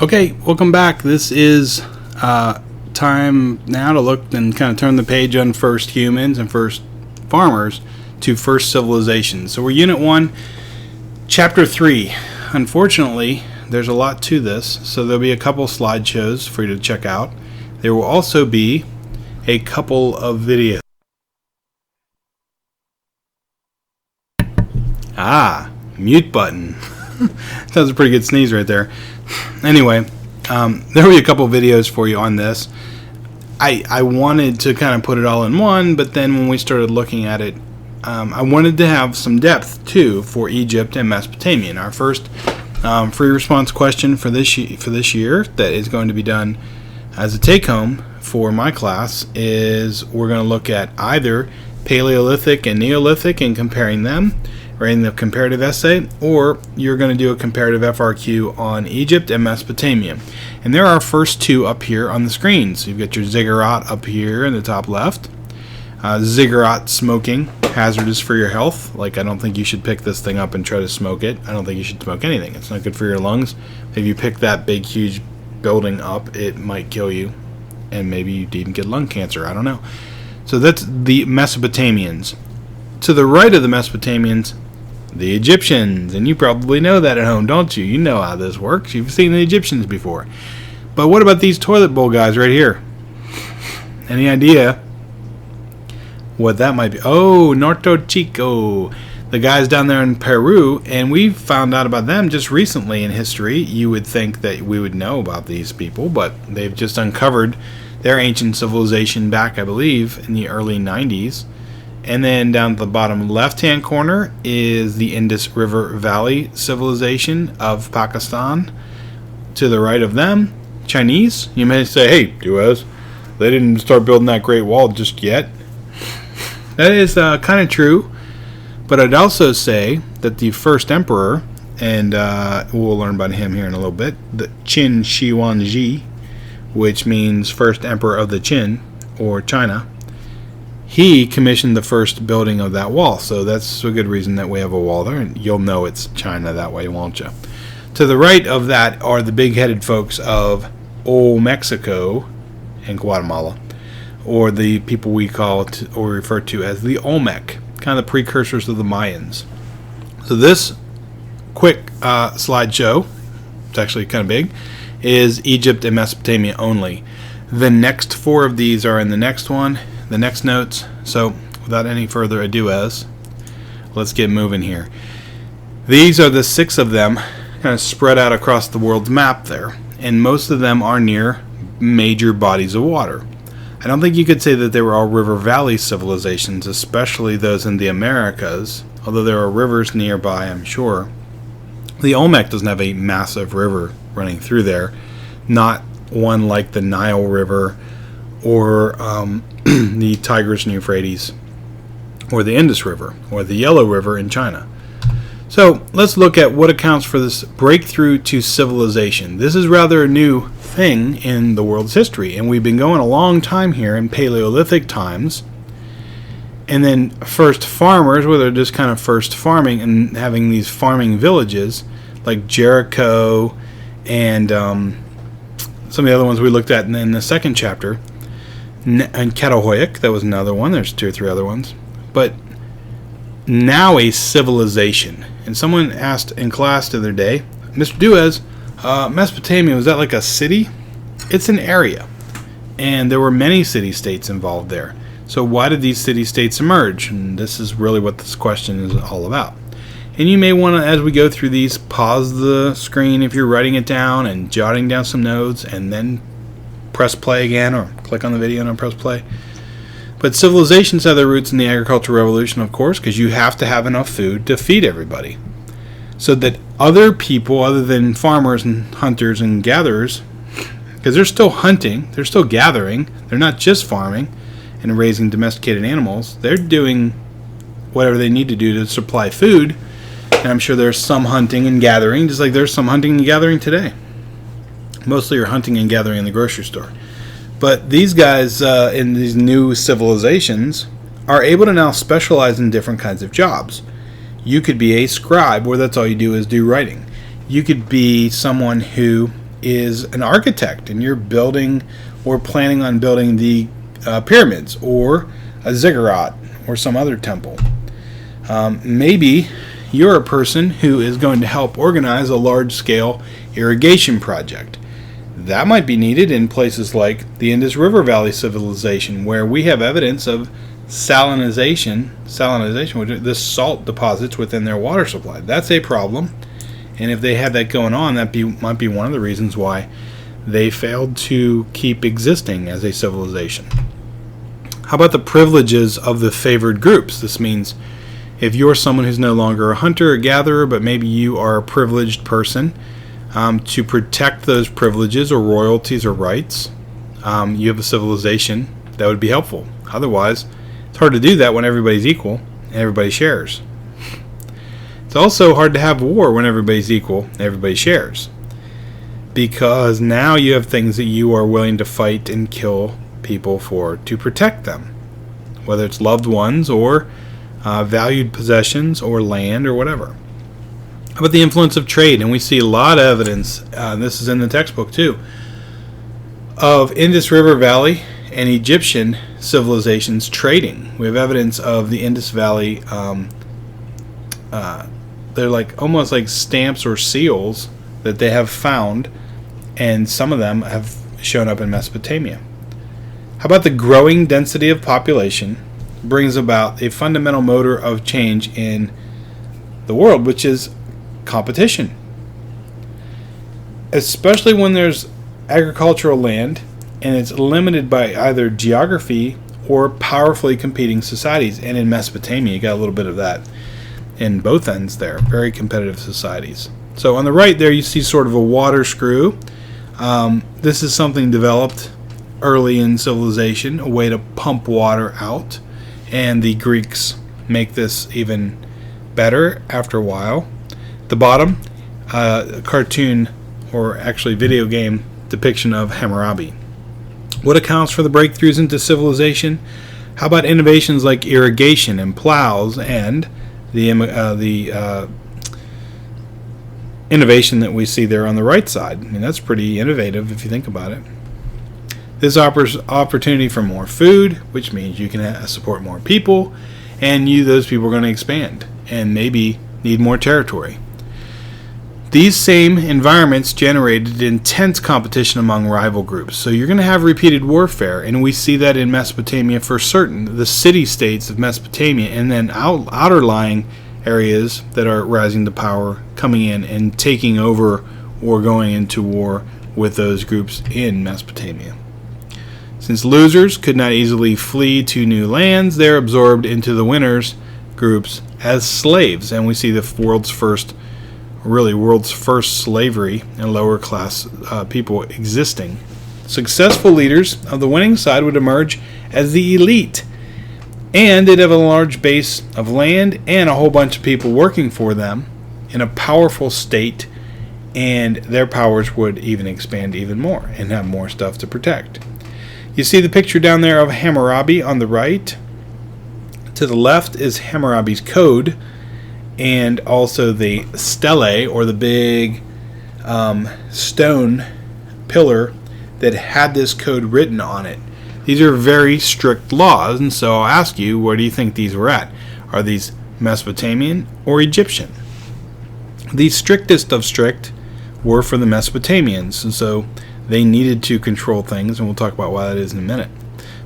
Okay, welcome back. This is time now to look and kind of turn the page on first humans and first farmers to first civilization. So we're Unit 1, Chapter 3. Unfortunately, there's a lot to this, so there'll be a couple slideshows for you to check out. There will also be a couple of videos. Mute button. That was a pretty good sneeze right there. Anyway, there will be a couple videos for you on this. I wanted to kind of put it all in one, but then when we started looking at it, I wanted to have some depth too for Egypt and Mesopotamia. And our first free response question for this year that is going to be done as a take-home for my class is we're going to look at either Paleolithic and Neolithic and comparing them, writing the comparative essay, or you're going to do a comparative FRQ on Egypt and Mesopotamia. And there are first two up here on the screen. So you've got your ziggurat up here in the top left. Ziggurat smoking, hazardous for your health. Like, I don't think you should pick this thing up and try to smoke it. I don't think you should smoke anything. It's not good for your lungs. If you pick that big, huge building up, it might kill you. And maybe you even get lung cancer. I don't know. So that's the Mesopotamians. To the right of the Mesopotamians, the Egyptians. And you probably know that at home, don't you? You know how this works. You've seen the Egyptians before. But what about these toilet bowl guys right here? Any idea what that might be? Oh, Norte Chico. The guys down there in Peru. And we found out about them just recently in history. You would think that we would know about these people, but they've just uncovered their ancient civilization back, I believe, in the early 90s. And then down at the bottom left-hand corner is the Indus River Valley civilization of Pakistan. To the right of them, Chinese. You may say, hey, Duaz, they didn't start building that Great Wall just yet. That is kind of true. But I'd also say that the first emperor, and we'll learn about him here in a little bit, the Qin Shi Huangdi, which means first emperor of the Qin, or China, he commissioned the first building of that wall. So that's a good reason that we have a wall there, and you'll know it's China that way, won't you? To the right of that are the big-headed folks of Old Mexico and Guatemala, or the people we call or refer to as the Olmec, kind of the precursors of the Mayans. So this quick slideshow, it's actually kind of big, is Egypt and Mesopotamia only. The next four of these are in the next one, the next notes. So without any further ado, let's get moving here. These are the 6 of them kind of spread out across the world's map there, and most of them are near major bodies of water. I don't think you could say that they were all river valley civilizations, especially those in the Americas, although there are rivers nearby, I'm sure. The Olmec doesn't have a massive river running through there, not one like the Nile River or the Tigris and Euphrates or the Indus River or the Yellow River in China. So let's look at what accounts for this breakthrough to civilization. This is rather a new thing in the world's history, and we've been going a long time here in Paleolithic times. And then first farmers, where they're just kind of first farming and having these farming villages like Jericho and some of the other ones we looked at in the second chapter. And Katahoyuk, that was another one. There's 2 or 3 other ones. But now a civilization. And someone asked in class the other day, Mr. Duaz, Mesopotamia, was that like a city? It's an area. And there were many city-states involved there. So why did these city-states emerge? And this is really what this question is all about. And you may want to, as we go through these, pause the screen if you're writing it down and jotting down some notes, and then press play again, or click on the video and press play. But civilizations have their roots in the agricultural revolution, of course, because you have to have enough food to feed everybody. So that other people, other than farmers and hunters and gatherers, because they're still hunting, they're still gathering, they're not just farming and raising domesticated animals, they're doing whatever they need to do to supply food. And I'm sure there's some hunting and gathering, just like there's some hunting and gathering today. Mostly you're hunting and gathering in the grocery store. But these guys in these new civilizations are able to now specialize in different kinds of jobs. You could be a scribe, where that's all you do is do writing. You could be someone who is an architect and you're building or planning on building the pyramids or a ziggurat or some other temple. Maybe you're a person who is going to help organize a large-scale irrigation project. That might be needed in places like the Indus River Valley civilization, where we have evidence of salinization, which are the salt deposits within their water supply. That's a problem, and if they had that going on, that might be one of the reasons why they failed to keep existing as a civilization. How about the privileges of the favored groups? This means if you're someone who's no longer a hunter or gatherer, but maybe you are a privileged person, to protect those privileges or royalties or rights, you have a civilization that would be helpful. Otherwise, it's hard to do that when everybody's equal and everybody shares. It's also hard to have war when everybody's equal and everybody shares, because now you have things that you are willing to fight and kill people for to protect them, whether it's loved ones or valued possessions or land or whatever. How about the influence of trade? And we see a lot of evidence, this is in the textbook too, of Indus River Valley and Egyptian civilizations trading. We have evidence of the Indus Valley, they're like almost like stamps or seals that they have found, and some of them have shown up in Mesopotamia. How about the growing density of population brings about a fundamental motor of change in the world, which is competition. Especially when there's agricultural land and it's limited by either geography or powerfully competing societies. And in Mesopotamia, you got a little bit of that in both ends there. Very competitive societies. So on the right there, you see sort of a water screw. This is something developed early in civilization, a way to pump water out. And the Greeks make this even better after a while. The bottom, a cartoon, or actually video game depiction of Hammurabi. What accounts for the breakthroughs into civilization? How about innovations like irrigation and plows, and the innovation that we see there on the right side? I mean, that's pretty innovative if you think about it. This offers opportunity for more food, which means you can support more people, and those people are going to expand and maybe need more territory. These same environments generated intense competition among rival groups. So you're going to have repeated warfare, and we see that in Mesopotamia for certain. The city-states of Mesopotamia, and then outer-lying areas that are rising to power, coming in and taking over or going into war with those groups in Mesopotamia. Since losers could not easily flee to new lands, they're absorbed into the winners' groups as slaves, and we see the world's first slavery and lower class people existing. Successful leaders of the winning side would emerge as the elite, and they'd have a large base of land and a whole bunch of people working for them in a powerful state, and their powers would even expand even more and have more stuff to protect. You see the picture down there of Hammurabi on the right. To the left is Hammurabi's code, and also the stele, or the big stone pillar that had this code written on it. These are very strict laws, and so I'll ask you, where do you think these were at? Are these Mesopotamian or Egyptian? The strictest of strict were for the Mesopotamians, and so they needed to control things, and we'll talk about why that is in a minute.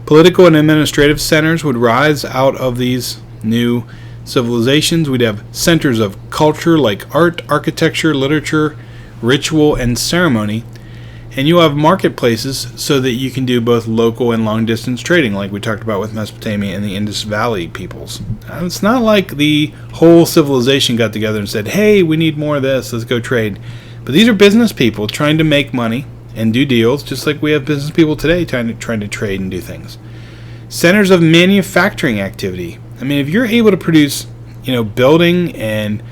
Political and administrative centers would rise out of these new civilizations. We'd have centers of culture like art, architecture, literature, ritual, and ceremony. And you'll have marketplaces so that you can do both local and long-distance trading, like we talked about with Mesopotamia and the Indus Valley peoples. It's not like the whole civilization got together and said, hey, we need more of this, let's go trade. But these are business people trying to make money and do deals, just like we have business people today trying to trade and do things. Centers of manufacturing activity. I mean, if you're able to produce, building and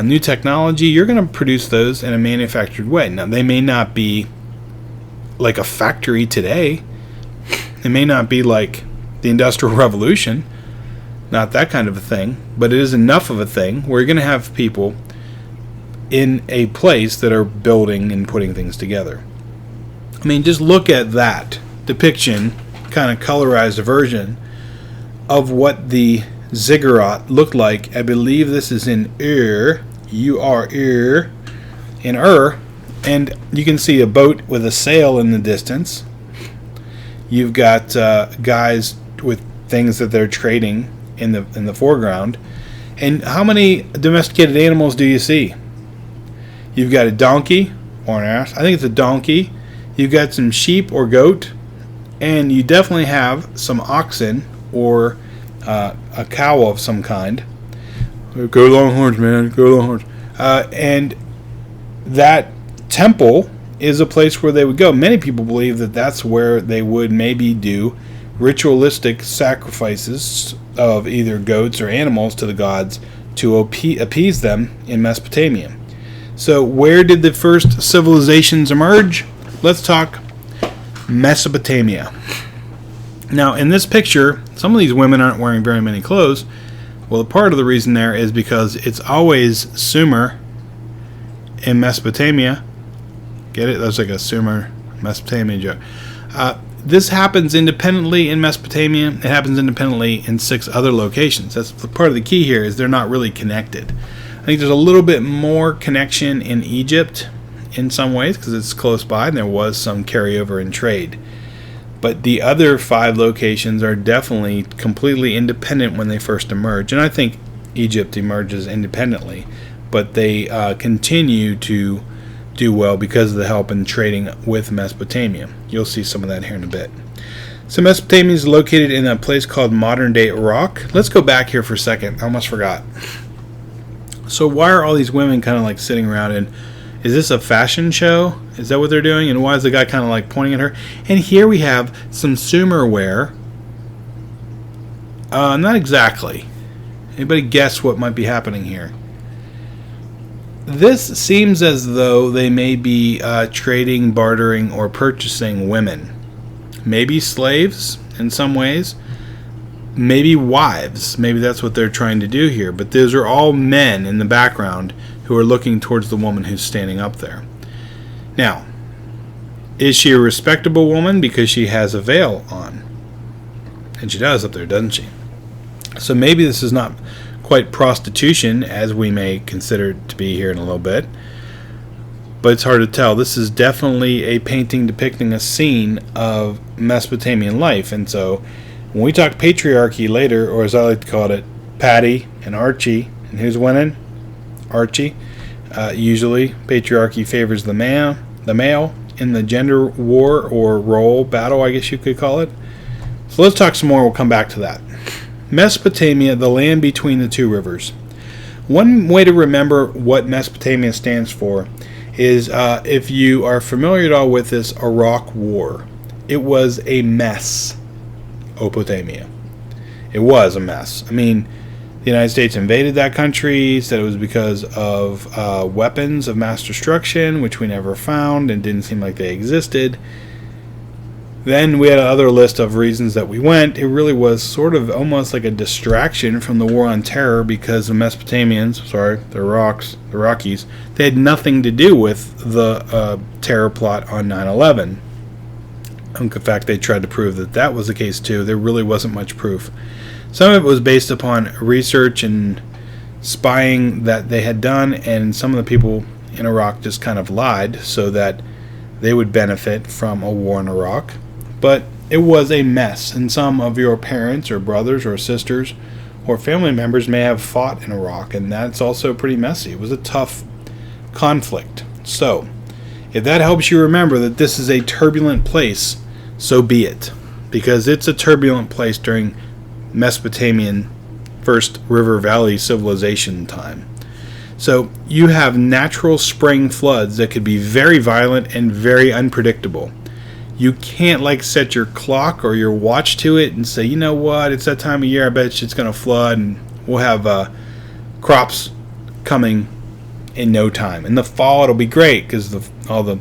new technology, you're going to produce those in a manufactured way. Now, they may not be like a factory today. It may not be like the Industrial Revolution, not that kind of a thing, but it is enough of a thing where you're going to have people in a place that are building and putting things together. I mean, just look at that depiction, kind of colorized version of what the ziggurat looked like. I believe this is in Ur, U-R-Ur, in Ur, and you can see a boat with a sail in the distance. You've got guys with things that they're trading in the foreground. And how many domesticated animals do you see? You've got a donkey or an ass. I think it's a donkey. You've got some sheep or goat, and you definitely have some oxen or a cow of some kind. Go Longhorns, man! Go Longhorns! And that temple is a place where they would go. Many people believe that that's where they would maybe do ritualistic sacrifices of either goats or animals to the gods to appease them in Mesopotamia. So where did the first civilizations emerge? Let's talk Mesopotamia. Now, in this picture, some of these women aren't wearing very many clothes. Well, part of the reason there is because it's always Sumer in Mesopotamia. Get it? That's like a Sumer Mesopotamia joke. This happens independently in Mesopotamia. It happens independently in 6 other locations. That's part of the key here, is they're not really connected. I think there's a little bit more connection in Egypt in some ways because it's close by and there was some carryover in trade. But the other 5 locations are definitely completely independent when they first emerge. And I think Egypt emerges independently, but they continue to do well because of the help in trading with Mesopotamia. You'll see some of that here in a bit. So Mesopotamia is located in a place called modern-day Iraq. Let's go back here for a second. I almost forgot. So why are all these women kind of like sitting around, and is this a fashion show? Is that what they're doing? And why is the guy kind of like pointing at her? And here we have some Sumer wear. Not exactly. Anybody guess what might be happening here? This seems as though they may be trading, bartering, or purchasing women. Maybe slaves in some ways. Maybe wives. Maybe that's what they're trying to do here. But those are all men in the background who are looking towards the woman who's standing up there. Now, is she a respectable woman because she has a veil on? And she does up there, doesn't she? So maybe this is not quite prostitution as we may consider it to be here in a little bit, but it's hard to tell. This is definitely a painting depicting a scene of Mesopotamian life. And so when we talk patriarchy later, or as I like to call it, Patty and Archie, and who's winning? Archie. Usually patriarchy favors the male in the gender war or role battle, I guess you could call it. So let's talk some more. We'll come back to that. Mesopotamia, the land between the 2 rivers. One way to remember what Mesopotamia stands for is if you are familiar at all with this Iraq War. It was a mess. Opotamia. It was a mess. I mean, the United States invaded that country, said it was because of weapons of mass destruction, which we never found and didn't seem like they existed. Then we had another list of reasons that we went. It really was sort of almost like a distraction from the war on terror because the Mesopotamians, the Iraqis, they had nothing to do with the terror plot on 9/11. In fact, they tried to prove that that was the case too. There really wasn't much proof. Some of it was based upon research and spying that they had done, and some of the people in Iraq just kind of lied so that they would benefit from a war in Iraq. But it was a mess, and some of your parents or brothers or sisters or family members may have fought in Iraq, and that's also pretty messy. It was a tough conflict. So, if that helps you remember that this is a turbulent place, so be it, because it's a turbulent place during Mesopotamian First River Valley civilization time. So you have natural spring floods that could be very violent and very unpredictable. You can't like set your clock or your watch to it and say, you know what, it's that time of year, I bet it's going to flood and we'll have crops coming in no time. In the fall it'll be great because all the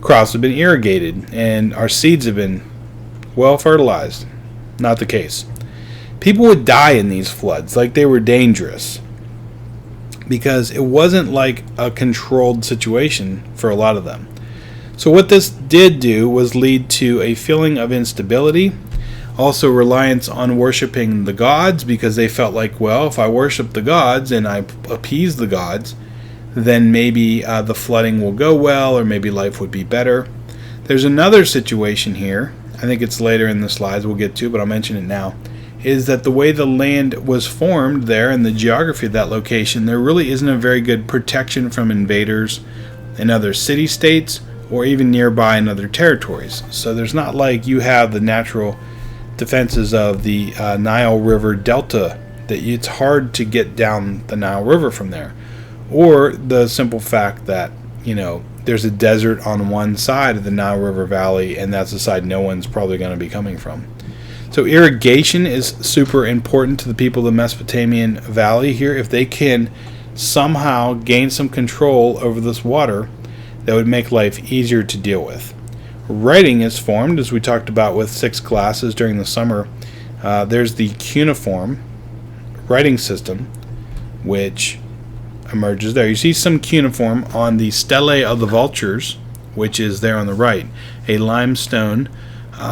crops have been irrigated and our seeds have been well fertilized. Not the case. People would die in these floods like they were dangerous. because it wasn't like a controlled situation for a lot of them. So what this did do was lead to a feeling of instability, also reliance on worshiping the gods, because they felt like, well, if I worship the gods and I appease the gods, then maybe the flooding will go well, or maybe life would be better. There's another situation here, I think it's later in the slides we'll get to, but I'll mention it now, is that the way the land was formed there and the geography of that location, there really isn't a very good protection from invaders in other city-states or even nearby in other territories. So there's not like you have the natural defenses of the Nile River Delta, that it's hard to get down the Nile River from there. Or the simple fact that, there's a desert on one side of the Nile River Valley, and that's the side no one's probably going to be coming from. So irrigation is super important to the people of the Mesopotamian Valley here. If they can somehow gain some control over this water, that would make life easier to deal with. Writing is formed, as we talked about with 6 classes during the summer. There's the cuneiform writing system, which emerges there. You see some cuneiform on the stele of the vultures, which is there on the right, a limestone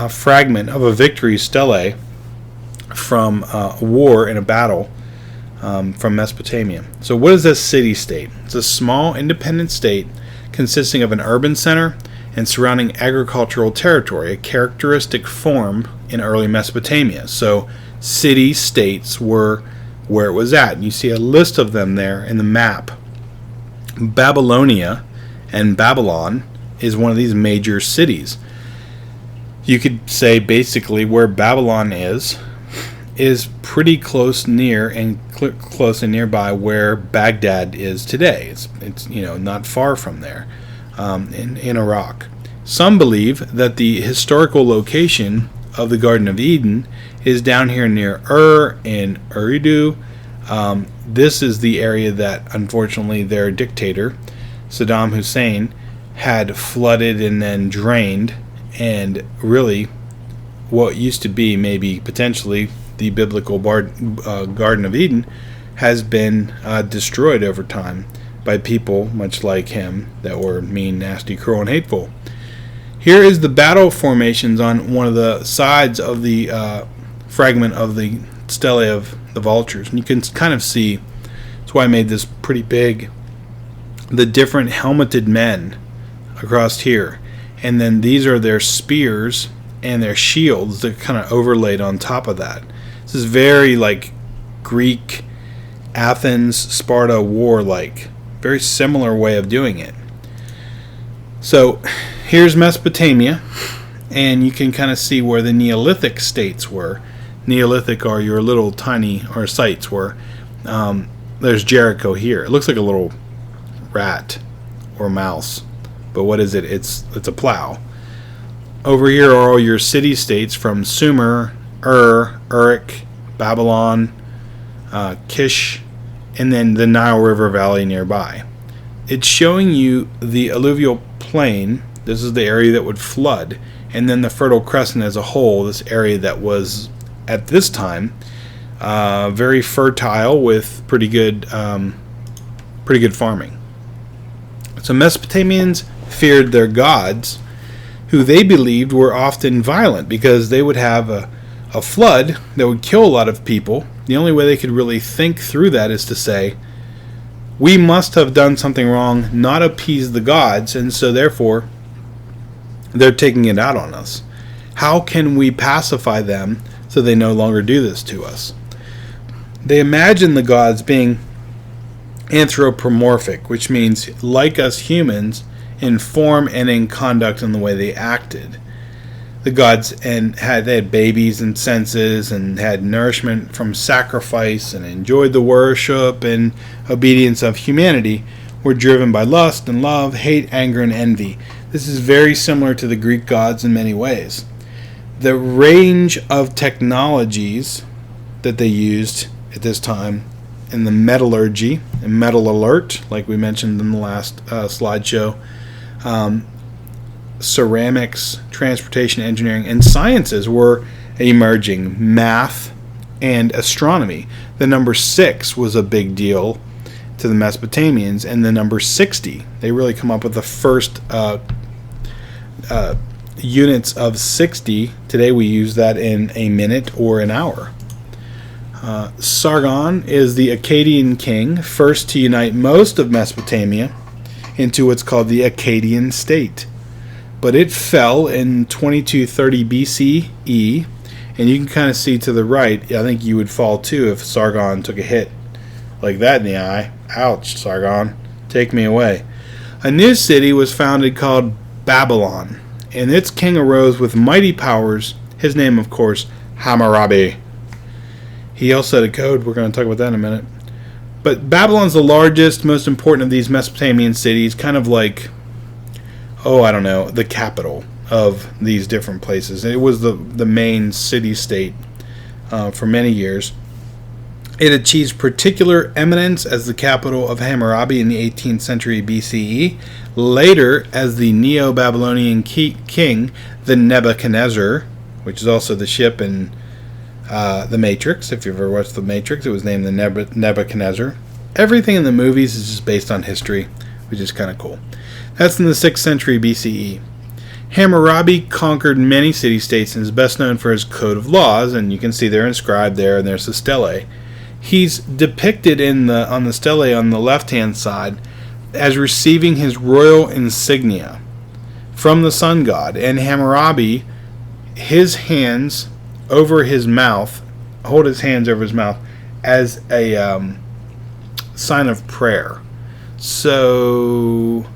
fragment of a victory stele from a war and a battle from Mesopotamia. So what is this city-state? It's a small independent state consisting of an urban center and surrounding agricultural territory, a characteristic form in early Mesopotamia. So city-states were where it was at. And you see a list of them there in the map. Babylonia and Babylon is one of these major cities. You could say basically where Babylon is pretty close near and close and nearby where Baghdad is today. It's not far from there in Iraq. Some believe that the historical location of the Garden of Eden is down here near Ur and Eridu. This is the area that unfortunately their dictator Saddam Hussein had flooded and then drained, and really what used to be maybe potentially the biblical Garden of Eden has been destroyed over time by people much like him that were mean, nasty, cruel, and hateful. Here is the battle formations on one of the sides of the fragment of the stele of the vultures, and you can kind of see, that's why I made this pretty big, the different helmeted men across here. And then these are their spears and their shields that kind of overlaid on top of that. This is very like Greek, Athens, Sparta war like. Very similar way of doing it. So here's Mesopotamia, and you can kind of see where the Neolithic states were. Neolithic are your little tiny, or sites were. There's Jericho here. It looks like a little rat or mouse. But what is it? It's a plow. Over here are all your city-states from Sumer, Uruk, Babylon, Kish, and then the Nile River Valley nearby. It's showing you the alluvial plain. This is the area that would flood. And then the Fertile Crescent as a whole, this area that was, at this time, very fertile with pretty good farming. So Mesopotamians feared their gods, who they believed were often violent because they would have a flood that would kill a lot of people. The only way they could really think through that is to say, we must have done something wrong, not appease the gods, and so therefore they're taking it out on us. How can we pacify them so they no longer do this to us? They imagine the gods being anthropomorphic, which means like us humans in form and in conduct and the way they acted. The gods they had babies and senses and had nourishment from sacrifice and enjoyed the worship and obedience of humanity, were driven by lust and love, hate, anger, and envy. This is very similar to the Greek gods in many ways. The range of technologies that they used at this time in the metallurgy and metal alert, like we mentioned in the last slideshow, ceramics, transportation, engineering, and sciences were emerging. Math and astronomy. The number 6 was a big deal to the Mesopotamians, and the number 60. They really come up with the first units of 60. Today we use that in a minute or an hour. Sargon is the Akkadian king, first to unite most of Mesopotamia into what's called the Akkadian state. But it fell in 2230 BCE, and you can kind of see to the right, I think you would fall too if Sargon took a hit like that in the eye. Ouch, Sargon, take me away. A new city was founded called Babylon, and its king arose with mighty powers. His name, of course, Hammurabi. He also had a code. We're going to talk about that in a minute. But Babylon's the largest, most important of these Mesopotamian cities, kind of like, the capital of these different places. It was the main city-state for many years. It achieved particular eminence as the capital of Hammurabi in the 18th century BCE. Later, as the Neo-Babylonian king, the Nebuchadnezzar, which is also the ship in The Matrix. If you've ever watched The Matrix, it was named the Nebuchadnezzar. Everything in the movies is just based on history, which is kind of cool. That's in the 6th century BCE. Hammurabi conquered many city-states and is best known for his code of laws, and you can see they're inscribed there, and there's the stele. He's depicted on the stele on the left-hand side as receiving his royal insignia from the sun god, and Hammurabi, his hands over his mouth, hold his hands over his mouth as a sign of prayer. So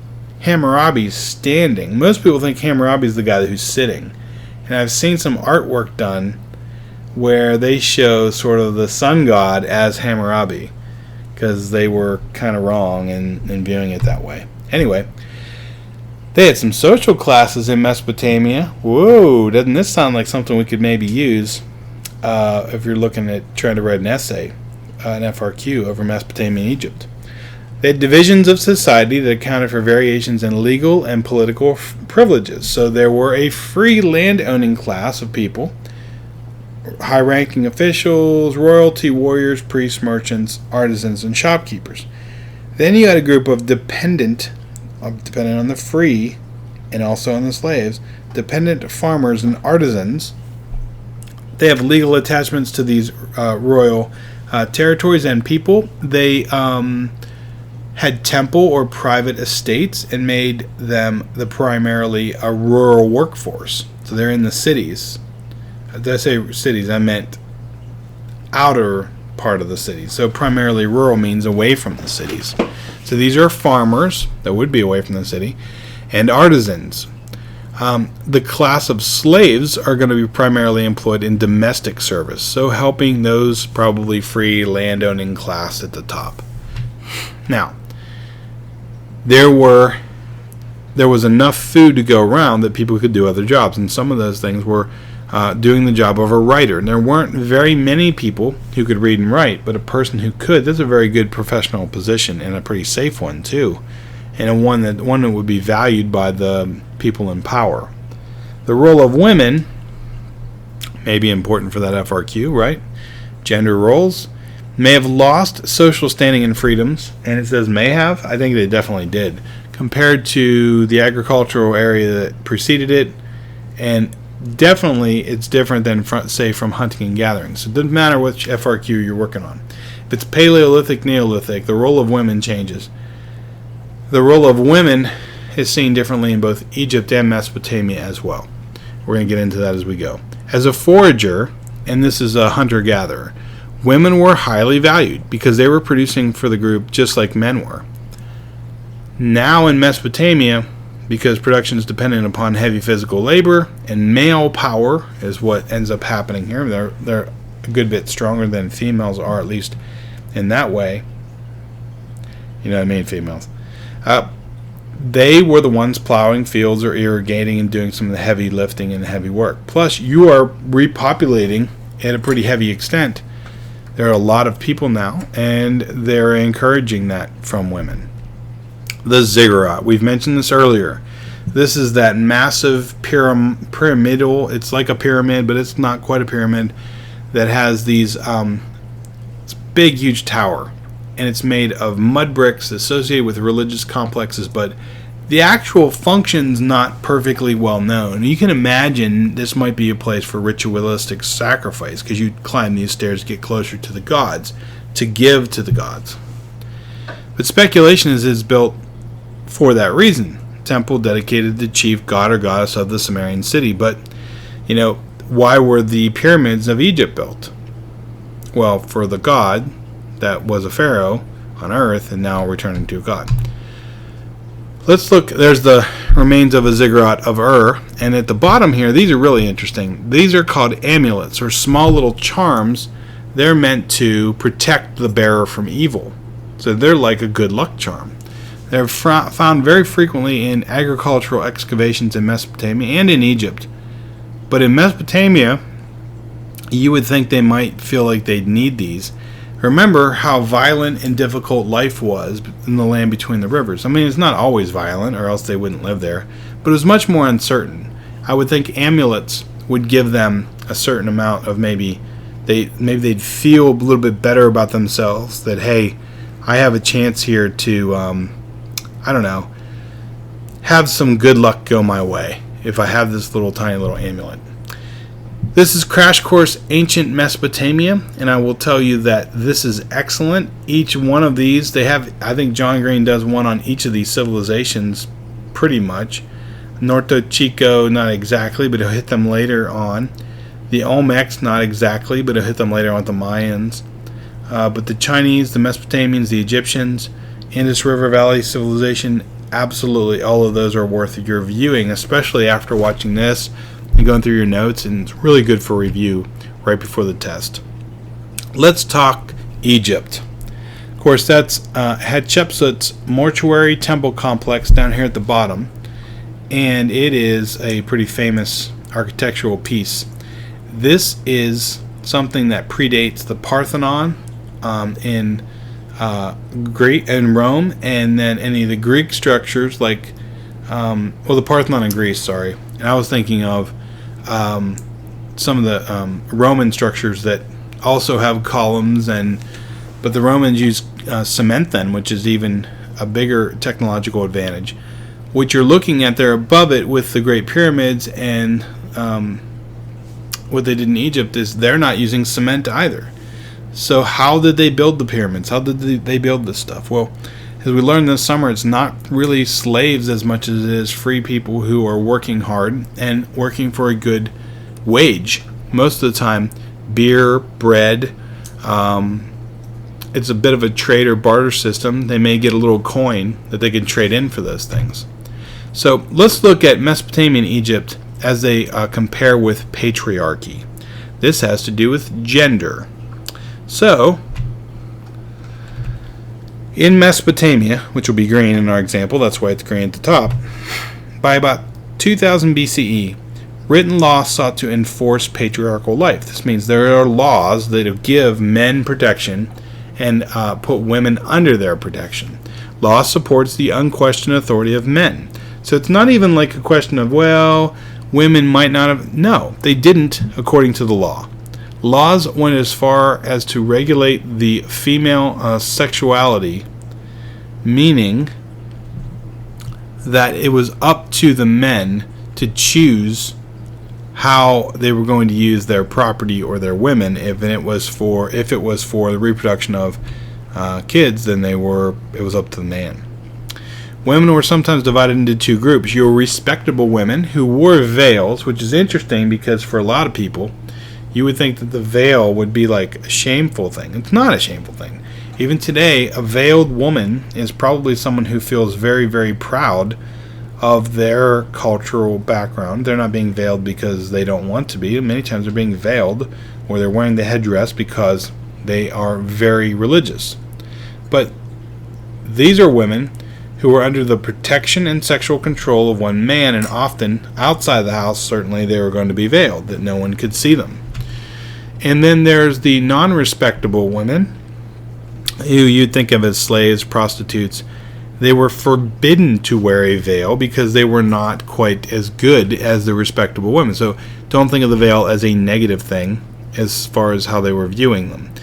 Hammurabi's standing. Most people think Hammurabi's the guy who's sitting, and I've seen some artwork done where they show sort of the sun god as Hammurabi, because they were kind of wrong in viewing it that way. Anyway, they had some social classes in Mesopotamia. Whoa, doesn't this sound like something we could maybe use if you're looking at trying to write an essay, an FRQ over Mesopotamia and Egypt? They had divisions of society that accounted for variations in legal and political privileges. So there were a free land-owning class of people, high-ranking officials, royalty, warriors, priests, merchants, artisans, and shopkeepers. Then you had a group of dependent on the free and also on the slaves, dependent farmers and artisans. They have legal attachments to these royal territories and people. They had temple or private estates and made them primarily a rural workforce. So they're in the cities. Did I say cities? I meant outer part of the cities. So primarily rural means away from the cities. So these are farmers that would be away from the city and artisans. The class of slaves are going to be primarily employed in domestic service, so helping those probably free landowning class at the top. Now, there was enough food to go around that people could do other jobs, and some of those things were doing the job of a writer. And there weren't very many people who could read and write, but a person who could, that's a very good professional position, and a pretty safe one too, and one that would be valued by the people in power. The role of women may be important for that FRQ, right? Gender roles may have lost social standing and freedoms, and it says may have. I think they definitely did, compared to the agricultural area that preceded it, and definitely it's different than, say, from hunting and gathering. So it doesn't matter which FRQ you're working on. If it's Paleolithic, Neolithic, the role of women changes. The role of women is seen differently in both Egypt and Mesopotamia as well. We're going to get into that as we go. As a forager, and this is a hunter-gatherer, women were highly valued because they were producing for the group just like men were. Now in Mesopotamia, because production is dependent upon heavy physical labor and male power is what ends up happening here. They're a good bit stronger than females are, at least in that way. You know what I mean, females. They were the ones plowing fields or irrigating and doing some of the heavy lifting and heavy work. Plus, you are repopulating at a pretty heavy extent. There are a lot of people now, and they're encouraging that from women. The ziggurat. We've mentioned this earlier. This is that massive pyramidal, it's like a pyramid, but it's not quite a pyramid, that has these this big, huge tower. and it's made of mud bricks associated with religious complexes, but the actual function's not perfectly well known. You can imagine this might be a place for ritualistic sacrifice, because you'd climb these stairs to get closer to the gods, to give to the gods. But speculation is it's built for that reason. Temple dedicated to the chief god or goddess of the Sumerian city. But, why were the pyramids of Egypt built? Well, for the god that was a pharaoh on earth and now returning to a god. Let's look. There's the remains of a ziggurat of Ur, and at the bottom here, these are really interesting. These are called amulets, or small little charms. They're meant to protect the bearer from evil. So they're like a good luck charm. They're found very frequently in agricultural excavations in Mesopotamia and in Egypt. But in Mesopotamia, you would think they might feel like they'd need these. Remember how violent and difficult life was in the land between the rivers. I mean, it's not always violent, or else they wouldn't live there, but it was much more uncertain. I would think amulets would give them a certain amount of maybe they'd feel a little bit better about themselves, that, hey, I have a chance here to, have some good luck go my way if I have this tiny little amulet. This is Crash Course Ancient Mesopotamia, and I will tell you that this is excellent. Each one of these, I think John Green does one on each of these civilizations pretty much. Norte Chico, not exactly, but he'll hit them later on. The Olmecs, not exactly, but he'll hit them later on with the Mayans. But the Chinese, the Mesopotamians, the Egyptians, Indus River Valley civilization, absolutely all of those are worth your viewing, especially after watching this and going through your notes, and it's really good for review right before the test. Let's talk Egypt. Of course, that's Hatshepsut's mortuary temple complex down here at the bottom, and it is a pretty famous architectural piece. This is something that predates the Parthenon in Rome, and then any of the Greek structures like the Parthenon in Greece, sorry. And I was thinking of some of the Roman structures that also have columns, but the Romans used cement then, which is even a bigger technological advantage. What you're looking at there above it with the Great Pyramids and what they did in Egypt is they're not using cement either. So how did they build the pyramids? How did they build this stuff? Well, as we learned this summer, it's not really slaves as much as it is free people who are working hard and working for a good wage. Most of the time, beer, bread, it's a bit of a trade or barter system. They may get a little coin that they can trade in for those things. So let's look at Mesopotamia and Egypt as they compare with patriarchy. This has to do with gender. So, in Mesopotamia, which will be green in our example, that's why it's green at the top, by about 2000 BCE, written law sought to enforce patriarchal life. This means there are laws that give men protection and put women under their protection. Law supports the unquestioned authority of men. So it's not even like a question of, well, women might not have... No, they didn't according to the law. Laws went as far as to regulate the female sexuality, meaning that it was up to the men to choose how they were going to use their property or their women. If it was for the reproduction of kids, then it was up to the man. Women were sometimes divided into two groups. You were respectable women who wore veils, which is interesting because for a lot of people, you would think that the veil would be like a shameful thing. It's not a shameful thing. Even today, a veiled woman is probably someone who feels very, very proud of their cultural background. They're not being veiled because they don't want to be. Many times they're being veiled or they're wearing the headdress because they are very religious. But these are women who are under the protection and sexual control of one man, and often outside the house, certainly they were going to be veiled, that no one could see them. And then there's the non-respectable women, who you'd think of as slaves, prostitutes. They were forbidden to wear a veil because they were not quite as good as the respectable women. So don't think of the veil as a negative thing as far as how they were viewing them.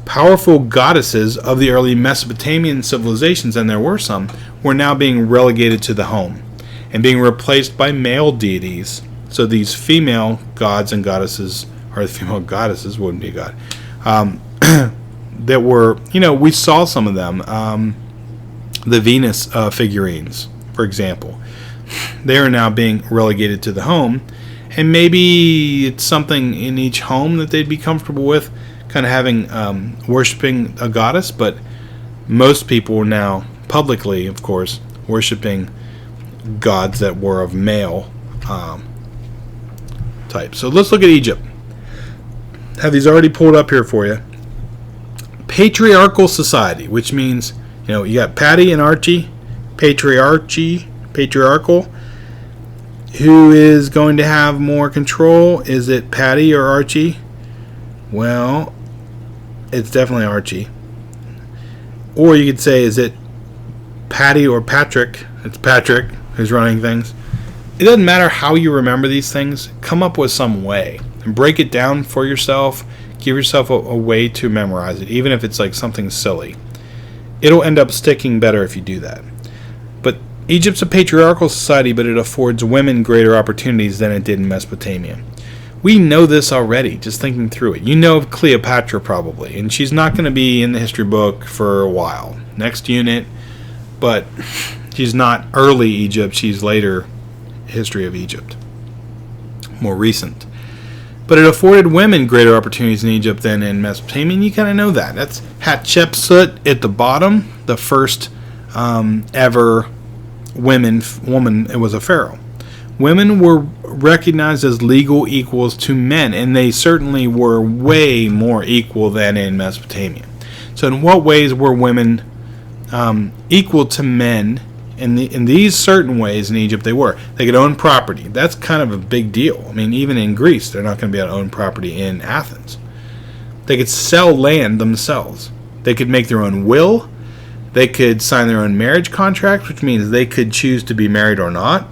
powerful goddesses of the early Mesopotamian civilizations, and there were some, were now being relegated to the home and being replaced by male deities. So these female gods and goddesses, or female goddesses wouldn't be a god, that were, we saw some of them. The Venus figurines, for example. They are now being relegated to the home, and maybe it's something in each home that they'd be comfortable with, kind of having worshiping a goddess, but most people are now publicly, of course, worshiping gods that were of male type. So let's look at Egypt. Have these already pulled up here for you. Patriarchal society, which means, you got Patty and Archie, patriarchal. Who is going to have more control? Is it Patty or Archie? Well, it's definitely Archie. Or you could say, is it Patty or Patrick? It's Patrick who's running things. It doesn't matter how you remember these things. Come up with some way and break it down for yourself. Give yourself a way to memorize it, even if it's like something silly. It'll end up sticking better if you do that. But Egypt's a patriarchal society, but it affords women greater opportunities than it did in Mesopotamia. We know this already, just thinking through it. You know of Cleopatra probably, and she's not going to be in the history book for a while. Next unit, but she's not early Egypt, she's later history of Egypt. More recent. But it afforded women greater opportunities in Egypt than in Mesopotamia, and you kind of know that. That's Hatshepsut at the bottom, the first ever woman, it was a pharaoh. Women were recognized as legal equals to men, and they certainly were way more equal than in Mesopotamia. So in what ways were women equal to men? In these certain ways in Egypt, they were. They could own property. That's kind of a big deal. I mean, even in Greece, they're not going to be able to own property in Athens. They could sell land themselves. They could make their own will. They could sign their own marriage contract, which means they could choose to be married or not.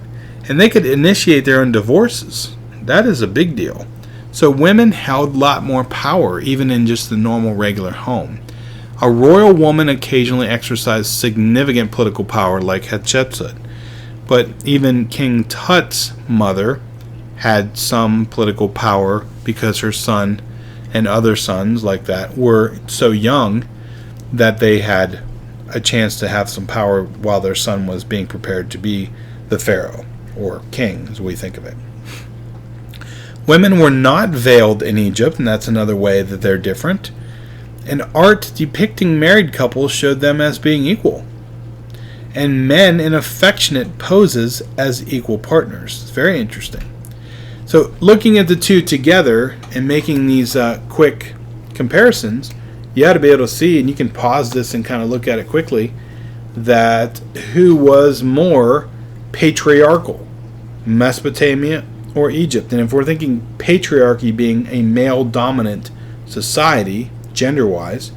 And they could initiate their own divorces. That is a big deal. So women held a lot more power, even in just the normal, regular home. A royal woman occasionally exercised significant political power like Hatshepsut. But even King Tut's mother had some political power because her son and other sons like that were so young that they had a chance to have some power while their son was being prepared to be the pharaoh, or king as we think of it. Women were not veiled in Egypt, and that's another way that they're different. And art depicting married couples showed them as being equal, and men in affectionate poses as equal partners. It's very interesting. So looking at the two together and making these quick comparisons, you ought to be able to see, and you can pause this and kind of look at it quickly, that who was more patriarchal, Mesopotamia or Egypt. And if we're thinking patriarchy being a male-dominant society, gender-wise,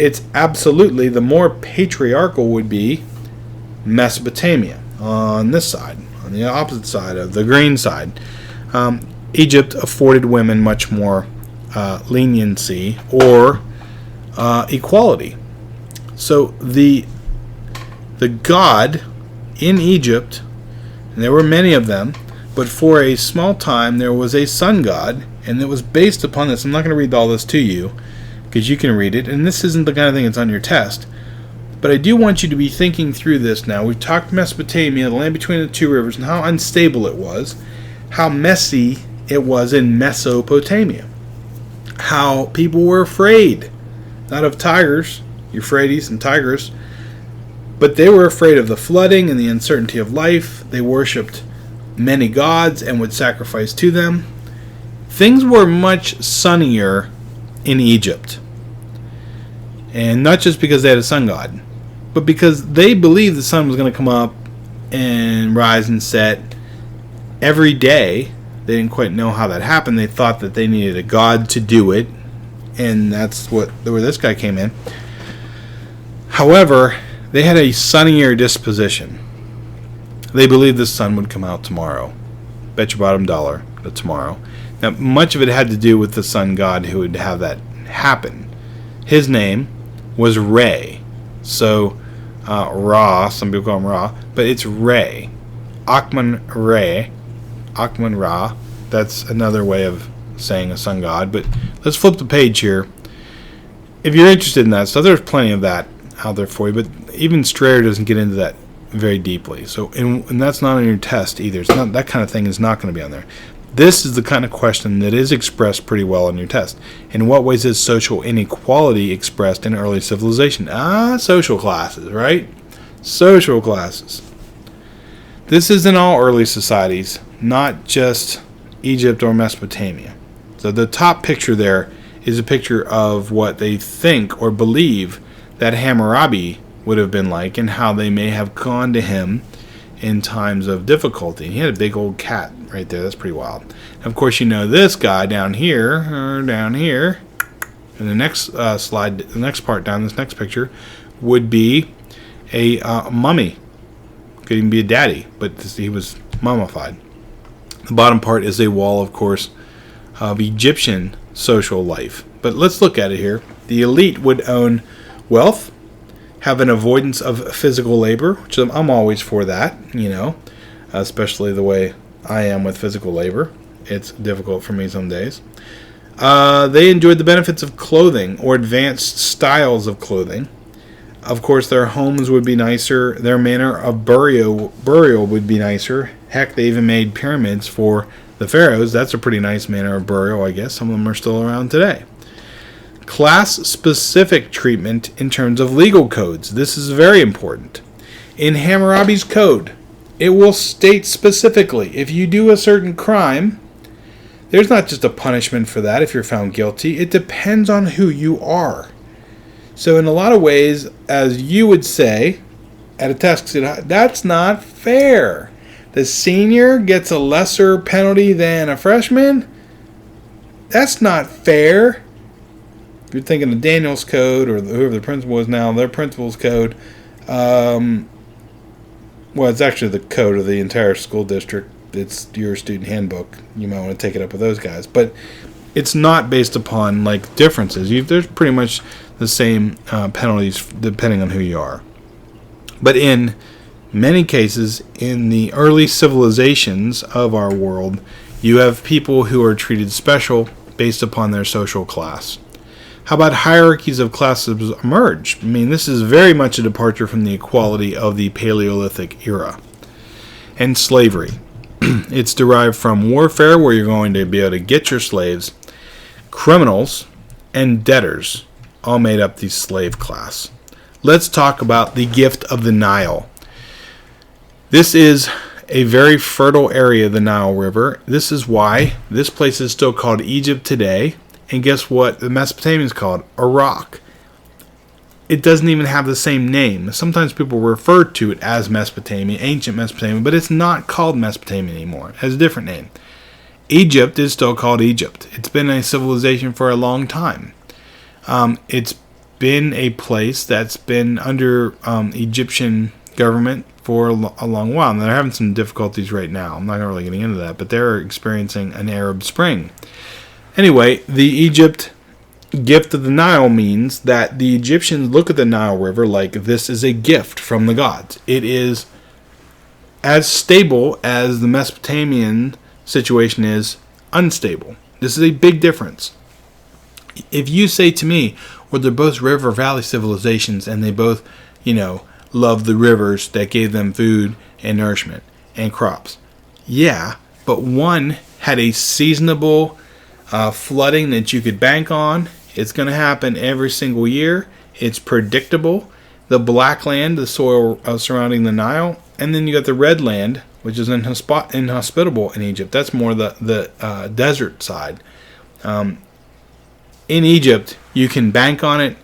it's absolutely the more patriarchal would be Mesopotamia on this side, on the opposite side of the green side. Egypt afforded women much more leniency or equality. So the god in Egypt, and there were many of them, but for a small time there was a sun god, and it was based upon this. I'm not going to read all this to you because you can read it, and this isn't the kind of thing that's on your test. But I do want you to be thinking through this now. We've talked Mesopotamia, the land between the two rivers, and how unstable it was, how messy it was in Mesopotamia, how people were afraid, not of tigers, Euphrates and Tigris, but they were afraid of the flooding and the uncertainty of life. They worshipped many gods and would sacrifice to them. Things were much sunnier in Egypt. And not just because they had a sun god, but because they believed the sun was going to come up and rise and set every day. They didn't quite know how that happened. They thought that they needed a god to do it, and that's where this guy came in. However, they had a sunnier disposition. They believed the sun would come out tomorrow. Bet your bottom dollar that tomorrow. Now, much of it had to do with the sun god who would have that happen. his name was Re. So, Ra, some people call him Ra, but it's Re. Akhmun Re. Akhmun Ra. That's another way of saying a sun god. But let's flip the page here. If you're interested in that stuff, there's plenty of that out there for you. But even Strayer doesn't get into that very deeply. So, and that's not on your test either. It's not, that kind of thing is not going to be on there. This is the kind of question that is expressed pretty well on your test. In what ways is social inequality expressed in early civilization? Social classes, right? Social classes. This is in all early societies, not just Egypt or Mesopotamia. So the top picture there is a picture of what they think or believe that Hammurabi would have been like and how they may have gone to him in times of difficulty. He had a big old cat right there. That's pretty wild. And of course, you know this guy down here, and the next slide, the next part down, this next picture, would be a mummy. Could even be a daddy, but he was mummified. The bottom part is a wall, of course, of Egyptian social life. But let's look at it here. The elite would own wealth, have an avoidance of physical labor, which I'm always for that, you know, especially the way I am with physical labor. It's difficult for me some days. They enjoyed the benefits of clothing or advanced styles of clothing. Of course, their homes would be nicer. Their manner of burial would be nicer. Heck, they even made pyramids for the pharaohs. That's a pretty nice manner of burial, I guess. Some of them are still around today. Class-specific treatment in terms of legal codes. This is very important. In Hammurabi's code, it will state specifically if you do a certain crime, there's not just a punishment for that if you're found guilty. It depends on who you are. So in a lot of ways, as you would say at a test, that's not fair. The senior gets a lesser penalty than a freshman? That's not fair. If you're thinking of Daniel's code or whoever the principal is now, their principal's code, well, it's actually the code of the entire school district. It's your student handbook. You might want to take it up with those guys. But it's not based upon like differences. There's pretty much the same penalties depending on who you are. But in many cases, in the early civilizations of our world, you have people who are treated special based upon their social class. How about hierarchies of classes emerge? I mean, this is very much a departure from the equality of the Paleolithic era. And slavery. It's derived from warfare, where you're going to be able to get your slaves. Criminals and debtors all made up the slave class. Let's talk about the gift of the Nile. This is a very fertile area of the Nile River. This is why this place is still called Egypt today. And guess what the Mesopotamians called? Iraq. It doesn't even have the same name. Sometimes people refer to it as Mesopotamia, ancient Mesopotamia, but it's not called Mesopotamia anymore. It has a different name. Egypt is still called Egypt. It's been a civilization for a long time. It's been a place that's been under Egyptian government for a long while. And they're having some difficulties right now. I'm not really getting into that, but they're experiencing an Arab Spring. Anyway, the Egypt gift of the Nile means that the Egyptians look at the Nile River like this is a gift from the gods. It is as stable as the Mesopotamian situation is unstable. This is a big difference. If you say to me, well, they're both river valley civilizations and they both, love the rivers that gave them food and nourishment and crops. Yeah, but one had a seasonable flooding that you could bank on. It's going to happen every single year. It's predictable. The black land, the soil surrounding the Nile, and then you got the red land, which is inhospitable in Egypt. That's more the desert side. In Egypt, you can bank on it.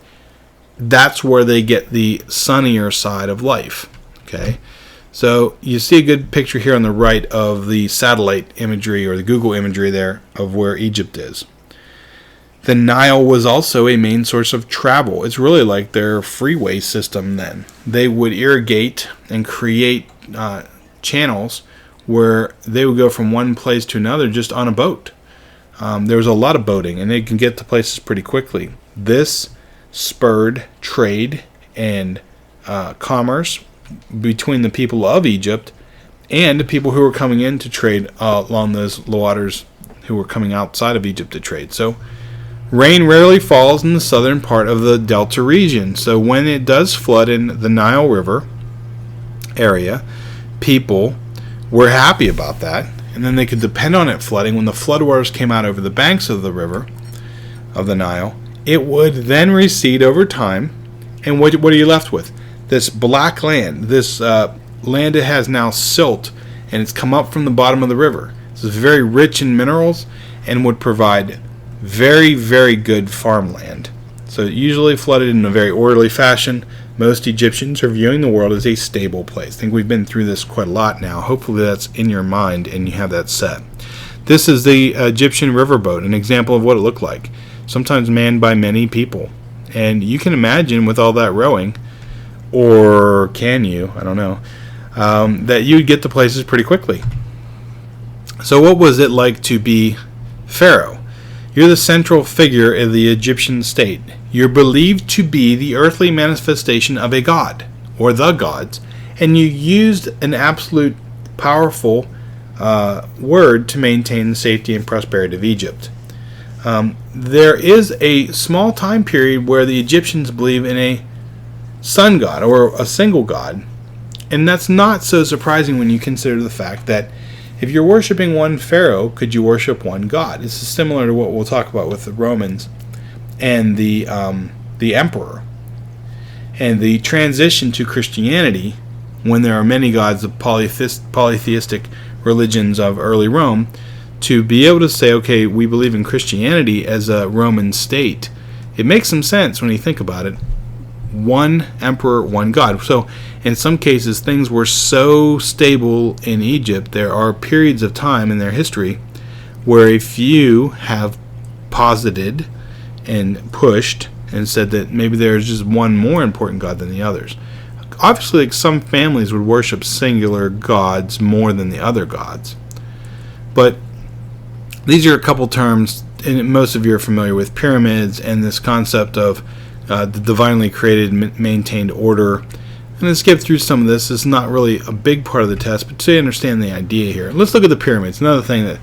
That's where they get the sunnier side of life. Okay, so you see a good picture here on the right of the satellite imagery or the Google imagery there of where Egypt is. The Nile was also a main source of travel. It's really like their freeway system then. They would irrigate and create channels where they would go from one place to another just on a boat. There was a lot of boating, and they can get to places pretty quickly. This spurred trade and commerce between the people of Egypt and the people who were coming in to trade along those waters, who were coming outside of Egypt to trade. So rain rarely falls in the southern part of the Delta region. So when it does flood in the Nile River area, people were happy about that, and then they could depend on it flooding. When the floodwaters came out over the banks of the river, of the Nile, it would then recede over time, and what are you left with? This black land, this land that has now silt, and it's come up from the bottom of the river. This is very rich in minerals and would provide very, very good farmland. So usually flooded in a very orderly fashion. Most Egyptians are viewing the world as a stable place. I think we've been through this quite a lot now. Hopefully that's in your mind and you have that set. This is the Egyptian riverboat, an example of what it looked like. Sometimes manned by many people. And you can imagine with all that rowing, or can you, I don't know, that you would get to places pretty quickly. So what was it like to be Pharaoh? You're the central figure of the Egyptian state. You're believed to be the earthly manifestation of a god, or the gods, and you used an absolute powerful word to maintain the safety and prosperity of Egypt. There is a small time period where the Egyptians believe in a sun god, or a single god, and that's not so surprising when you consider the fact that if you're worshiping one pharaoh, could you worship one god? This is similar to what we'll talk about with the Romans and the emperor. And the transition to Christianity, when there are many gods of polytheistic religions of early Rome, to be able to say, okay, we believe in Christianity as a Roman state, it makes some sense when you think about it. One emperor, one god. So in some cases things were so stable in Egypt, there are periods of time in their history where a few have posited and pushed and said that maybe there's just one more important god than the others. Obviously, like, some families would worship singular gods more than the other gods. But these are a couple terms, and most of you are familiar with pyramids and this concept of the divinely created, maintained order. I'm going to skip through some of this. It's not really a big part of the test, but to understand the idea here. Let's look at the pyramids. Another thing that,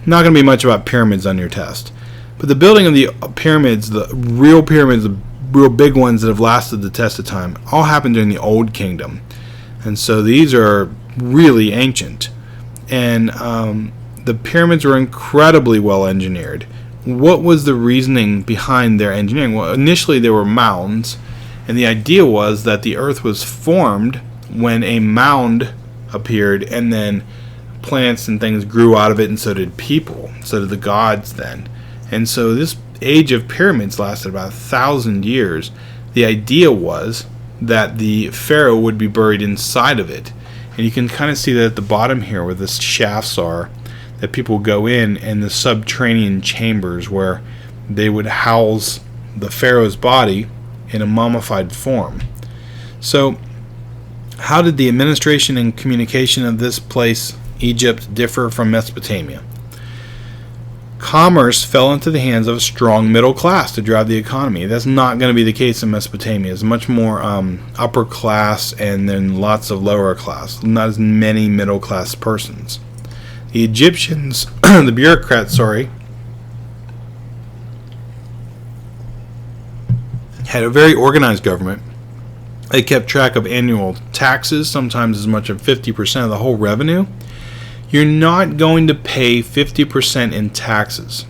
not going to be much about pyramids on your test. But the building of the pyramids, the real big ones that have lasted the test of time, all happened during the Old Kingdom. And so these are really ancient. And the pyramids were incredibly well engineered. What was the reasoning behind their engineering? Well, initially they were mounds, and the idea was that the earth was formed when a mound appeared, and then plants and things grew out of it, and so did people, so did the gods then. And so this age of pyramids lasted about 1,000 years. The idea was that the pharaoh would be buried inside of it. And you can kind of see that at the bottom here where the shafts are, that people go in, and the subterranean chambers where they would house the pharaoh's body in a mummified form. So how did the administration and communication of this place, Egypt, differ from Mesopotamia? Commerce fell into the hands of a strong middle class to drive the economy. That's not going to be the case in Mesopotamia. It's much more upper class and then lots of lower class. Not as many middle class persons. The Egyptians, the bureaucrats, had a very organized government. They kept track of annual taxes, sometimes as much as 50% of the whole revenue. You're not going to pay 50% in taxes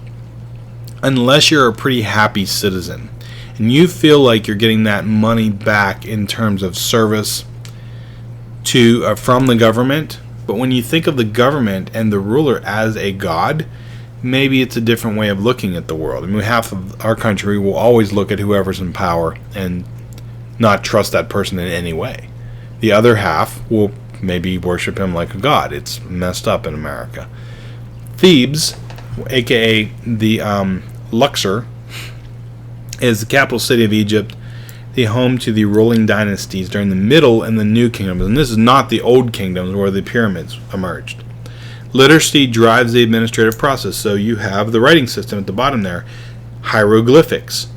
unless you're a pretty happy citizen and you feel like you're getting that money back in terms of service to from the government. But when you think of the government and the ruler as a god, maybe it's a different way of looking at the world. I mean, half of our country will always look at whoever's in power and not trust that person in any way. The other half will maybe worship him like a god. It's messed up in America. Thebes, aka the Luxor, is the capital city of Egypt, the home to the ruling dynasties during the Middle and the New Kingdoms. And this is not the Old Kingdoms where the pyramids emerged. Literacy drives the administrative process. So you have the writing system at the bottom there, hieroglyphics.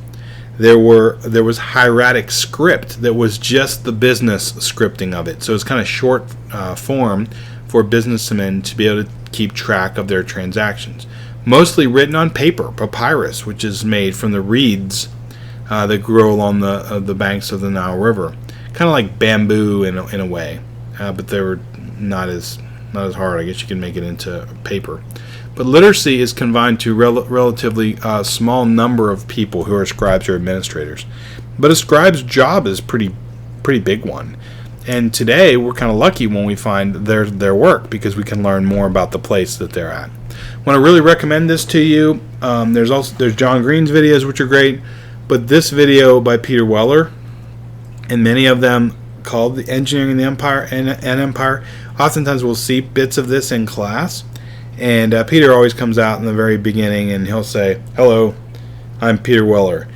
there was hieratic script that was just the business scripting of it. So it's kind of short form for businessmen to be able to keep track of their transactions. Mostly written on paper, papyrus, which is made from the reeds that grow along the banks of the Nile River. Kind of like bamboo in a way, but they were not as hard. I guess you can make it into paper. But literacy is confined to relatively small number of people who are scribes or administrators. But a scribe's job is pretty big one. And today we're kind of lucky when we find their work, because we can learn more about the place that they're at. I want to really recommend this to you. There's John Green's videos, which are great, but this video by Peter Weller, and many of them called The Engineering the Empire and Empire. Oftentimes we'll see bits of this in class. And Peter always comes out in the very beginning and he'll say, "Hello, I'm Peter Weller."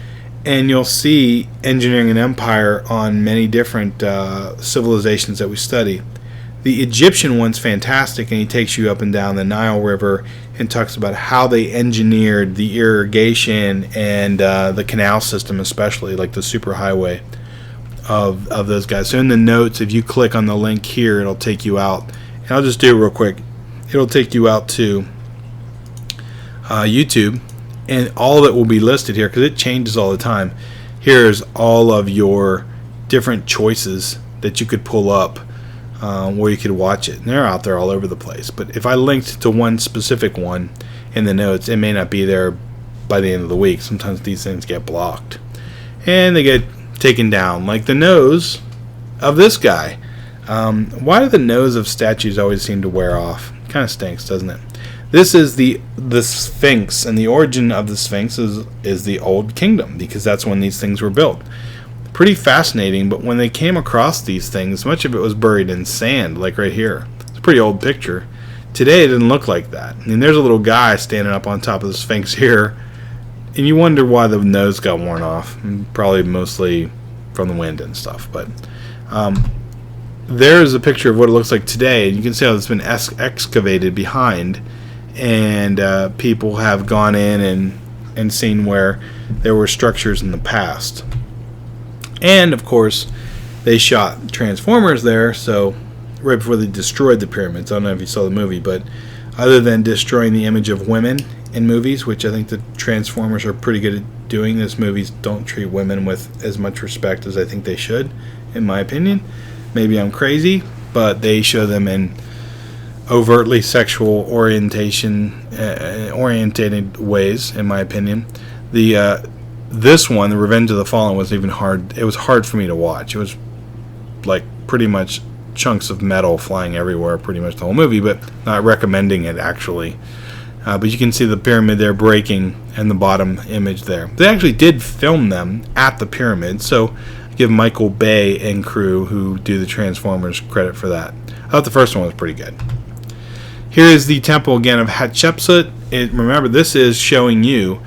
And you'll see Engineering an Empire on many different civilizations that we study. The Egyptian one's fantastic, and he takes you up and down the Nile River and talks about how they engineered the irrigation and the canal system, especially, like the superhighway of those guys. So in the notes, if you click on the link here, it'll take you out. And I'll just do it real quick. It'll take you out to YouTube, and all of it will be listed here because it changes all the time. Here's all of your different choices that you could pull up where you could watch it. And they're out there all over the place. But if I linked to one specific one in the notes, it may not be there by the end of the week. Sometimes these things get blocked. And they get taken down. Like the nose of this guy. Why do the nose of statues always seem to wear off? Kind of stinks, doesn't it? This is the Sphinx, and the origin of the Sphinx is the Old Kingdom, because that's when these things were built. Pretty fascinating, but when they came across these things, much of it was buried in sand, like right here. It's a pretty old picture. Today it didn't look like that. I mean, there's a little guy standing up on top of the Sphinx here, and you wonder why the nose got worn off. Probably mostly from the wind and stuff, but there's a picture of what it looks like today, and you can see how it's been excavated behind, and people have gone in and seen where there were structures in the past. And of course they shot Transformers there, so right before they destroyed the pyramids. I don't know if you saw the movie, but other than destroying the image of women in movies, which I think the Transformers are pretty good at doing, these movies don't treat women with as much respect as I think they should, in my opinion. Maybe I'm crazy, but they show them in overtly sexual orientated ways, in my opinion. This one, The Revenge of the Fallen, was even hard. It was hard for me to watch. It was like pretty much chunks of metal flying everywhere, pretty much the whole movie, but not recommending it actually. But you can see the pyramid there breaking, and the bottom image there. They actually did film them at the pyramid, so give Michael Bay and crew who do the Transformers credit for that. I thought the first one was pretty good. Here is the temple again of Hatshepsut. Remember, this is showing you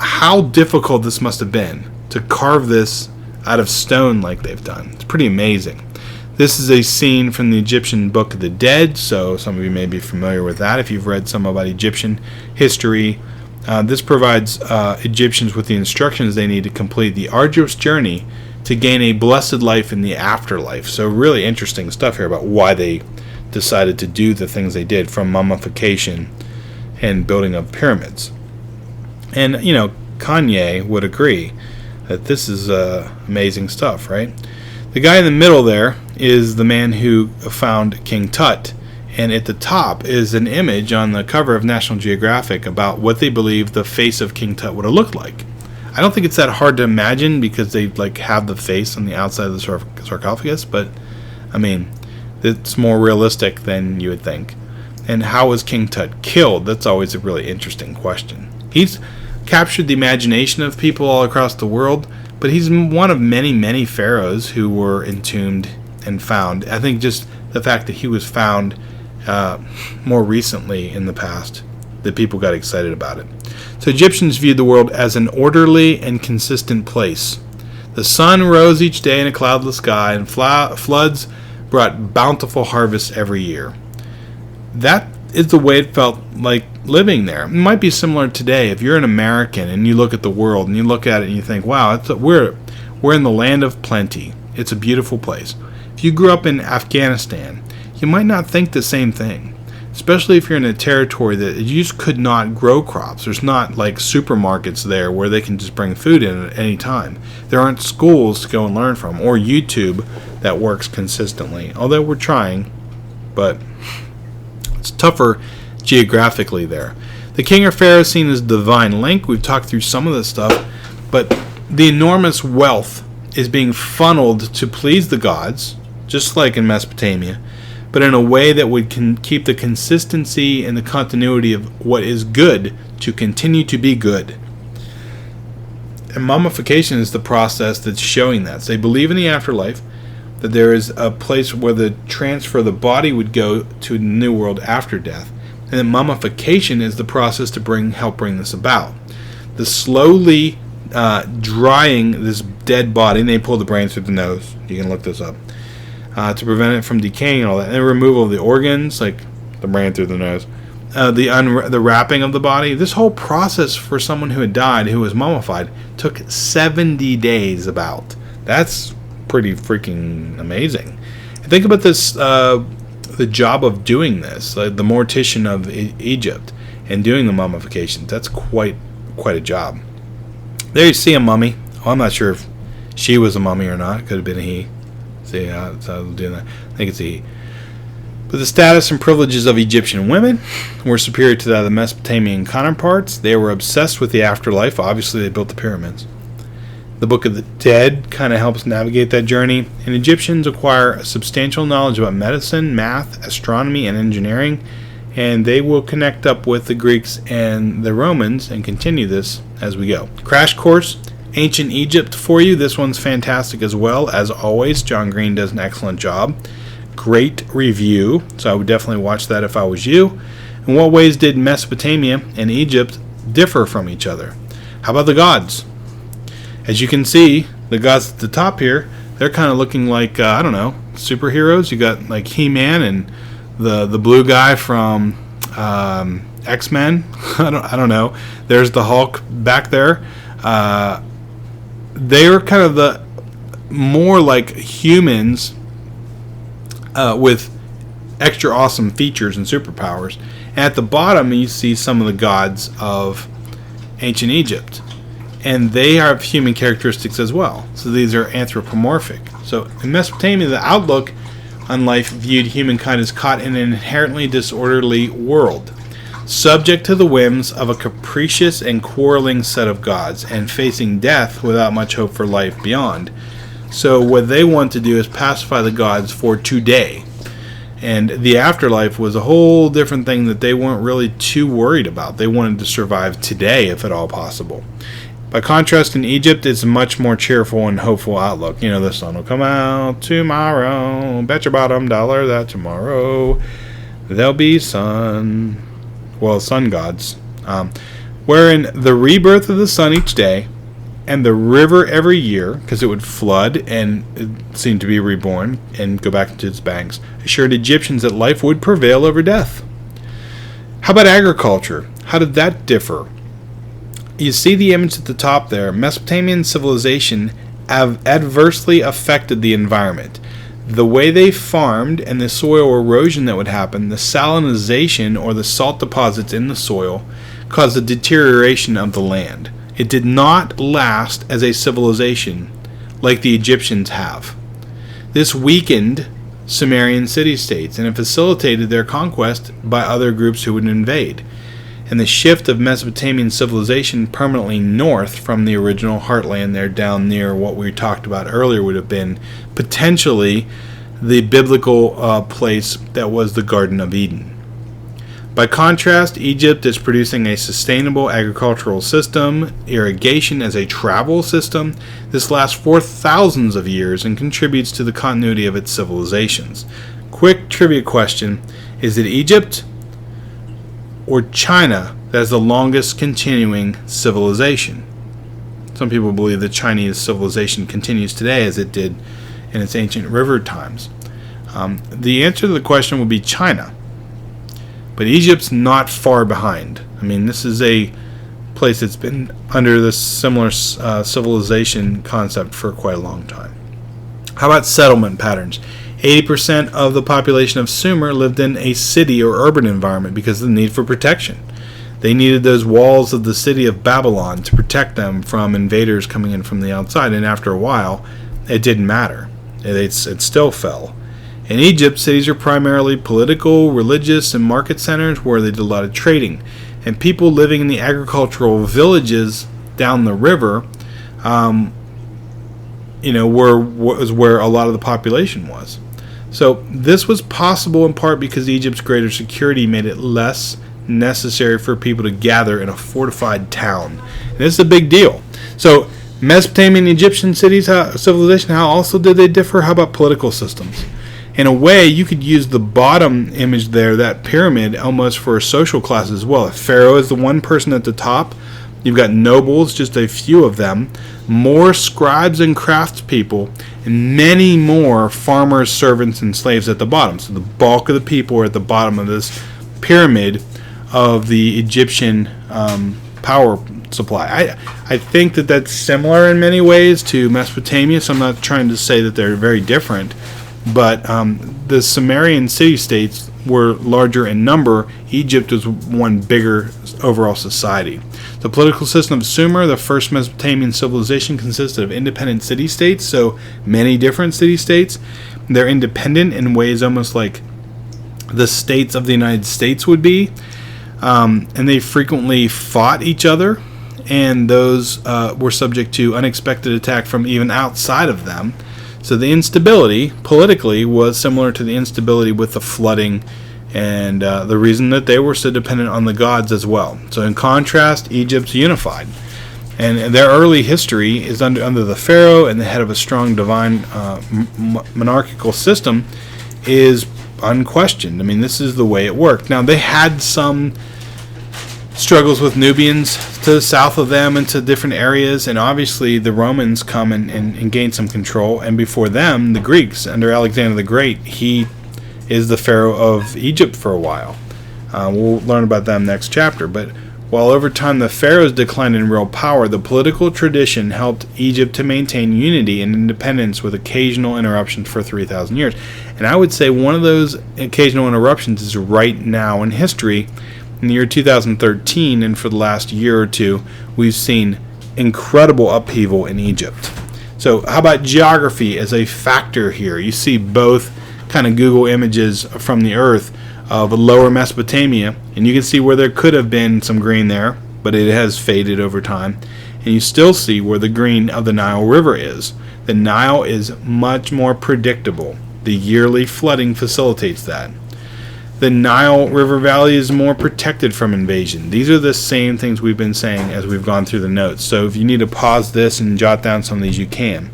how difficult this must have been to carve this out of stone like they've done. It's pretty amazing. This is a scene from the Egyptian Book of the Dead, so some of you may be familiar with that if you've read some about Egyptian history. This provides Egyptians with the instructions they need to complete the arduous journey to gain a blessed life in the afterlife. So really interesting stuff here about why they decided to do the things they did, from mummification and building of pyramids. And, you know, Kanye would agree that this is amazing stuff, right? The guy in the middle there is the man who found King Tut. And at the top is an image on the cover of National Geographic about what they believe the face of King Tut would have looked like. I don't think it's that hard to imagine because they have the face on the outside of the sarcophagus, but I mean, it's more realistic than you would think. And how was King Tut killed? That's always a really interesting question. He's captured the imagination of people all across the world, but he's one of many, many pharaohs who were entombed and found. I think just the fact that he was found more recently in the past, that people got excited about it. So Egyptians viewed the world as an orderly and consistent place. The sun rose each day in a cloudless sky, and floods brought bountiful harvests every year. That is the way it felt like living there. It might be similar today. If you're an American and you look at the world and you look at it and you think, wow, we're in the land of plenty. It's a beautiful place. If you grew up in Afghanistan, you might not think the same thing, especially if you're in a territory that you just could not grow crops. There's not like supermarkets there where they can just bring food in at any time. There aren't schools to go and learn from, or YouTube that works consistently, although we're trying, but it's tougher geographically there. The king or pharaoh is seen as divine link. We've talked through some of this stuff, but the enormous wealth is being funneled to please the gods, just like in Mesopotamia, but in a way that would keep the consistency and the continuity of what is good to continue to be good. And mummification is the process that's showing that. So they believe in the afterlife, that there is a place where the transfer of the body would go to the new world after death. And then mummification is the process to help bring this about. The slowly drying this dead body, and they pull the brains through the nose. You can look this up. To prevent it from decaying and all that. And the removal of the organs, like the brain through the nose. The wrapping of the body. This whole process for someone who had died, who was mummified, took 70 days about. That's pretty freaking amazing. And think about this, the job of doing this, like the mortician of Egypt and doing the mummification. That's quite a job. There you see a mummy. Oh, I'm not sure if she was a mummy or not. It could have been a he. See how I'm doing that. I think it's a he. But the status and privileges of Egyptian women were superior to that of the Mesopotamian counterparts. They were obsessed with the afterlife. Obviously, they built the pyramids. The Book of the Dead kind of helps navigate that journey. And Egyptians acquire a substantial knowledge about medicine, math, astronomy, and engineering. And they will connect up with the Greeks and the Romans and continue this as we go. Crash course, Ancient Egypt for you. This one's fantastic as well. As always, John Green does an excellent job. Great review. So I would definitely watch that if I was you. In what ways did Mesopotamia and Egypt differ from each other? How about the gods? As you can see, the gods at the top here, they're kind of looking like, I don't know, superheroes. You got like He-Man and the blue guy from X-Men. I don't know. There's the Hulk back there. They're kind of the more like humans with extra awesome features and superpowers. And at the bottom, you see some of the gods of ancient Egypt. And they have human characteristics as well. So these are anthropomorphic. So in Mesopotamia, the outlook on life viewed humankind as caught in an inherently disorderly world, subject to the whims of a capricious and quarreling set of gods, and facing death without much hope for life beyond. So what they want to do is pacify the gods for today. And the afterlife was a whole different thing that they weren't really too worried about. They wanted to survive today, if at all possible. By contrast, in Egypt, it's a much more cheerful and hopeful outlook. You know, the sun will come out tomorrow. Bet your bottom dollar that tomorrow there'll be sun. Well, sun gods. Wherein the rebirth of the sun each day and the river every year, because it would flood and it seemed to be reborn and go back into its banks, assured Egyptians that life would prevail over death. How about agriculture? How did that differ? You see the image at the top there. Mesopotamian civilization adversely affected the environment. The way they farmed and the soil erosion that would happen, the salinization or the salt deposits in the soil, caused a deterioration of the land. It did not last as a civilization like the Egyptians have. This weakened Sumerian city-states and it facilitated their conquest by other groups who would invade. And the shift of Mesopotamian civilization permanently north from the original heartland there down near what we talked about earlier would have been potentially the biblical place that was the Garden of Eden. By contrast, Egypt is producing a sustainable agricultural system, irrigation as a travel system. This lasts for thousands of years and contributes to the continuity of its civilizations. Quick trivia question, is it Egypt or China that has the longest continuing civilization? Some people believe that Chinese civilization continues today as it did in its ancient river times. The answer to the question would be China. But Egypt's not far behind. I mean, this is a place that's been under this similar civilization concept for quite a long time. How about settlement patterns? 80% of the population of Sumer lived in a city or urban environment because of the need for protection. They needed those walls of the city of Babylon to protect them from invaders coming in from the outside, and after a while, it didn't matter. It still fell. In Egypt, cities are primarily political, religious, and market centers where they did a lot of trading. And people living in the agricultural villages down the river, was where a lot of the population was. So this was possible in part because Egypt's greater security made it less necessary for people to gather in a fortified town. And this is a big deal. So Mesopotamian Egyptian cities, civilization, how also did they differ? How about political systems? In a way, you could use the bottom image there, that pyramid, almost for a social class as well. If Pharaoh is the one person at the top, you've got nobles, just a few of them, more scribes and craftspeople, and many more farmers, servants, and slaves at the bottom. So the bulk of the people are at the bottom of this pyramid of the Egyptian power supply. I think that that's similar in many ways to Mesopotamia, so I'm not trying to say that they're very different. But the Sumerian city-states were larger in number. Egypt was one bigger overall society. The political system of Sumer, the first Mesopotamian civilization, consisted of independent city-states, so many different city-states. They're independent in ways almost like the states of the United States would be. And they frequently fought each other, and those were subject to unexpected attack from even outside of them. So the instability, politically, was similar to the instability with the flooding and the reason that they were so dependent on the gods as well. So in contrast, Egypt's unified. And their early history is under the pharaoh and the head of a strong divine monarchical system is unquestioned. I mean, this is the way it worked. Now, they had some struggles with Nubians to the south of them and to different areas, and obviously the Romans come and gain some control, and before them the Greeks under Alexander the Great. He is the pharaoh of Egypt for a while. We'll learn about them next chapter. But while over time the pharaohs declined in real power, the political tradition helped Egypt to maintain unity and independence with occasional interruptions for 3,000 years. And I would say one of those occasional interruptions is right now in history. In the year 2013, and for the last year or two, we've seen incredible upheaval in Egypt. So how about geography as a factor here? You see both kind of Google images from the earth of lower Mesopotamia, and you can see where there could have been some green there, but it has faded over time. And you still see where the green of the Nile River is. The Nile is much more predictable. The yearly flooding facilitates that. The Nile River Valley is more protected from invasion. These are the same things we've been saying as we've gone through the notes. So if you need to pause this and jot down some of these, you can.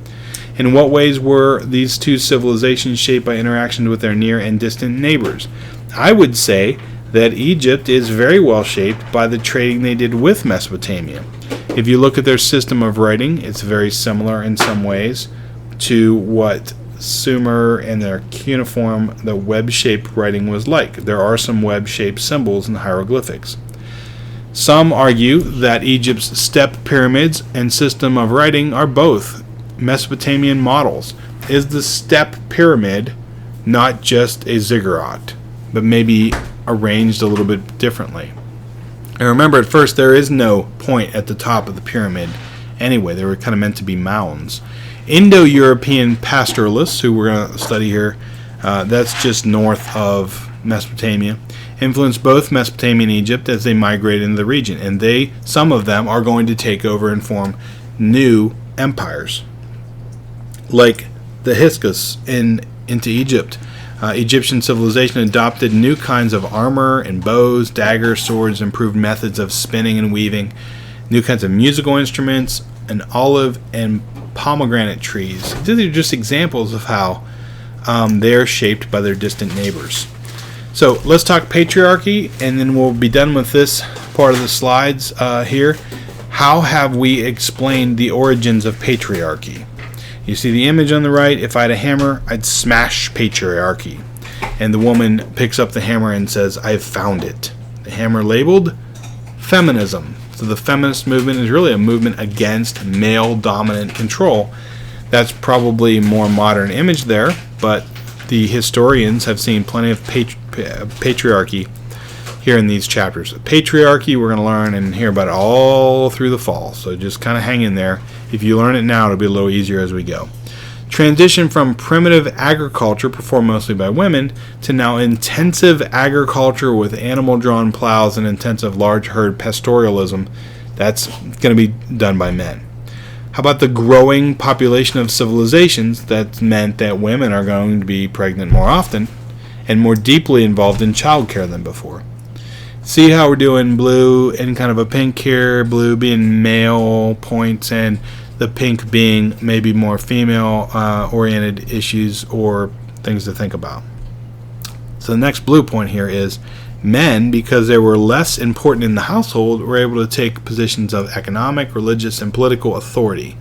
In what ways were these two civilizations shaped by interactions with their near and distant neighbors? I would say that Egypt is very well shaped by the trading they did with Mesopotamia. If you look at their system of writing, it's very similar in some ways to what Sumer and their cuneiform, the web-shaped writing was like. There are some web-shaped symbols in the hieroglyphics. Some argue that Egypt's step pyramids and system of writing are both Mesopotamian models. Is the step pyramid not just a ziggurat, but maybe arranged a little bit differently? And remember, at first there is no point at the top of the pyramid anyway. They were kind of meant to be mounds. Indo-European pastoralists, who we're going to study here, that's just north of Mesopotamia, influenced both Mesopotamia and Egypt as they migrated into the region, and some of them are going to take over and form new empires, like the Hyksos into Egypt. Egyptian civilization adopted new kinds of armor and bows, daggers, swords, improved methods of spinning and weaving, new kinds of musical instruments, and olive and pomegranate trees. These are just examples of how they are shaped by their distant neighbors. So let's talk patriarchy, and then we'll be done with this part of the slides here. How have we explained the origins of patriarchy? You see the image on the right. If I had a hammer, I'd smash patriarchy. And the woman picks up the hammer and says, "I've found it." The hammer labeled feminism. So the feminist movement is really a movement against male dominant control. That's probably a more modern image there, but the historians have seen plenty of patriarchy here in these chapters. Patriarchy, we're going to learn and hear about it all through the fall, so just kind of hang in there. If you learn it now, it'll be a little easier as we go. Transition from primitive agriculture, performed mostly by women, to now intensive agriculture with animal-drawn plows and intensive large herd pastoralism. That's going to be done by men. How about the growing population of civilizations? That's meant that women are going to be pregnant more often and more deeply involved in childcare than before. See how we're doing blue and kind of a pink here, blue being male points and the pink being maybe more female oriented issues or things to think about. So the next blue point here is men, because they were less important in the household, were able to take positions of economic, religious, and political authority.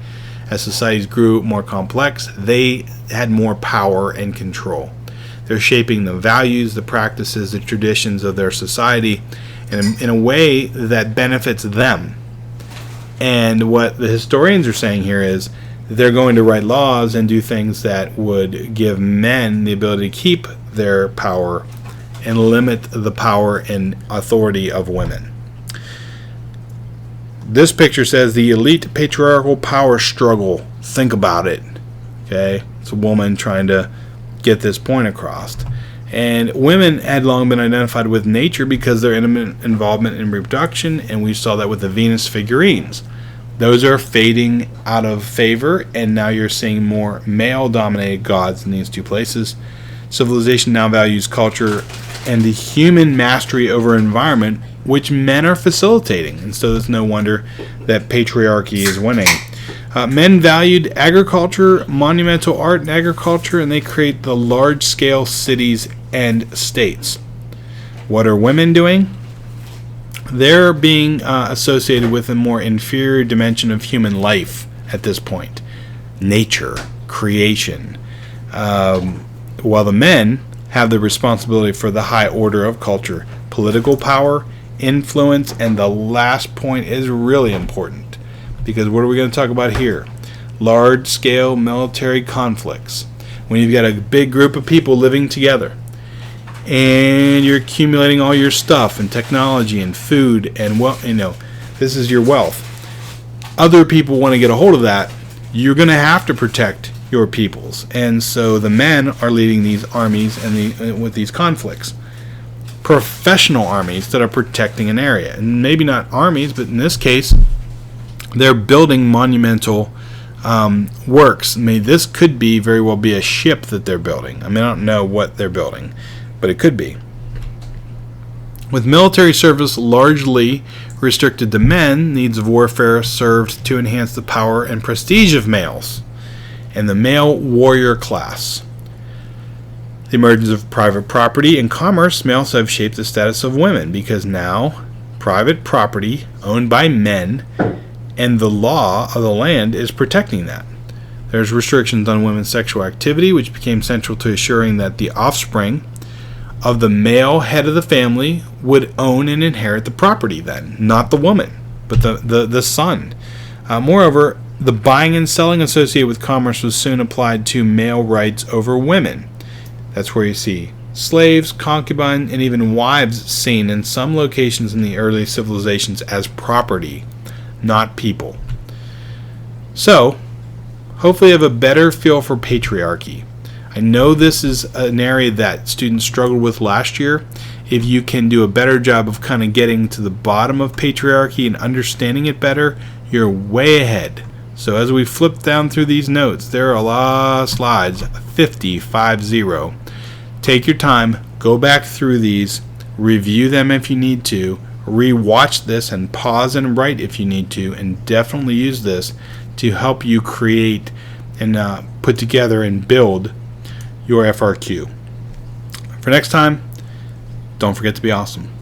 As societies grew more complex, they had more power and control. They're shaping the values, the practices, the traditions of their society in a way that benefits them. And what the historians are saying here is they're going to write laws and do things that would give men the ability to keep their power and limit the power and authority of women. This picture says the elite patriarchal power struggle. Think about it. Okay? It's a woman trying to get this point across. And women had long been identified with nature because their intimate involvement in reproduction, and we saw that with the Venus figurines. Those are fading out of favor, and now you're seeing more male-dominated gods in these two places. Civilization now values culture and the human mastery over environment, which men are facilitating, and so it's no wonder that patriarchy is winning. Men valued agriculture, monumental art and agriculture, and they create the large-scale cities and states. What are women doing? They're being associated with a more inferior dimension of human life at this point. Nature, creation. While the men have the responsibility for the high order of culture, political power, influence, and the last point is really important. Because what are we going to talk about here? Large-scale military conflicts. When you've got a big group of people living together, and you're accumulating all your stuff and technology and food and this is your wealth. Other people want to get a hold of that. You're going to have to protect your peoples, and so the men are leading these armies and with these conflicts. Professional armies that are protecting an area, and maybe not armies, but in this case, they're building monumental works. I mean, this could be very well be a ship that they're building. I mean, I don't know what they're building, but it could be. With military service largely restricted to men, needs of warfare served to enhance the power and prestige of males and the male warrior class. The emergence of private property and commerce may also have shaped the status of women, because now private property owned by men and the law of the land is protecting that. There's restrictions on women's sexual activity, which became central to assuring that the offspring of the male head of the family would own and inherit the property then, not the woman, but the son. Moreover, the buying and selling associated with commerce was soon applied to male rights over women. That's where you see slaves, concubines, and even wives seen in some locations in the early civilizations as property, not people. So, hopefully you have a better feel for patriarchy. I know this is an area that students struggled with last year. If you can do a better job of kind of getting to the bottom of patriarchy and understanding it better, you're way ahead. So as we flip down through these notes, there are a lot of slides, 50. Take your time, go back through these, review them if you need to, re-watch this and pause and write if you need to, and definitely use this to help you create and put together and build your FRQ. For next time, don't forget to be awesome.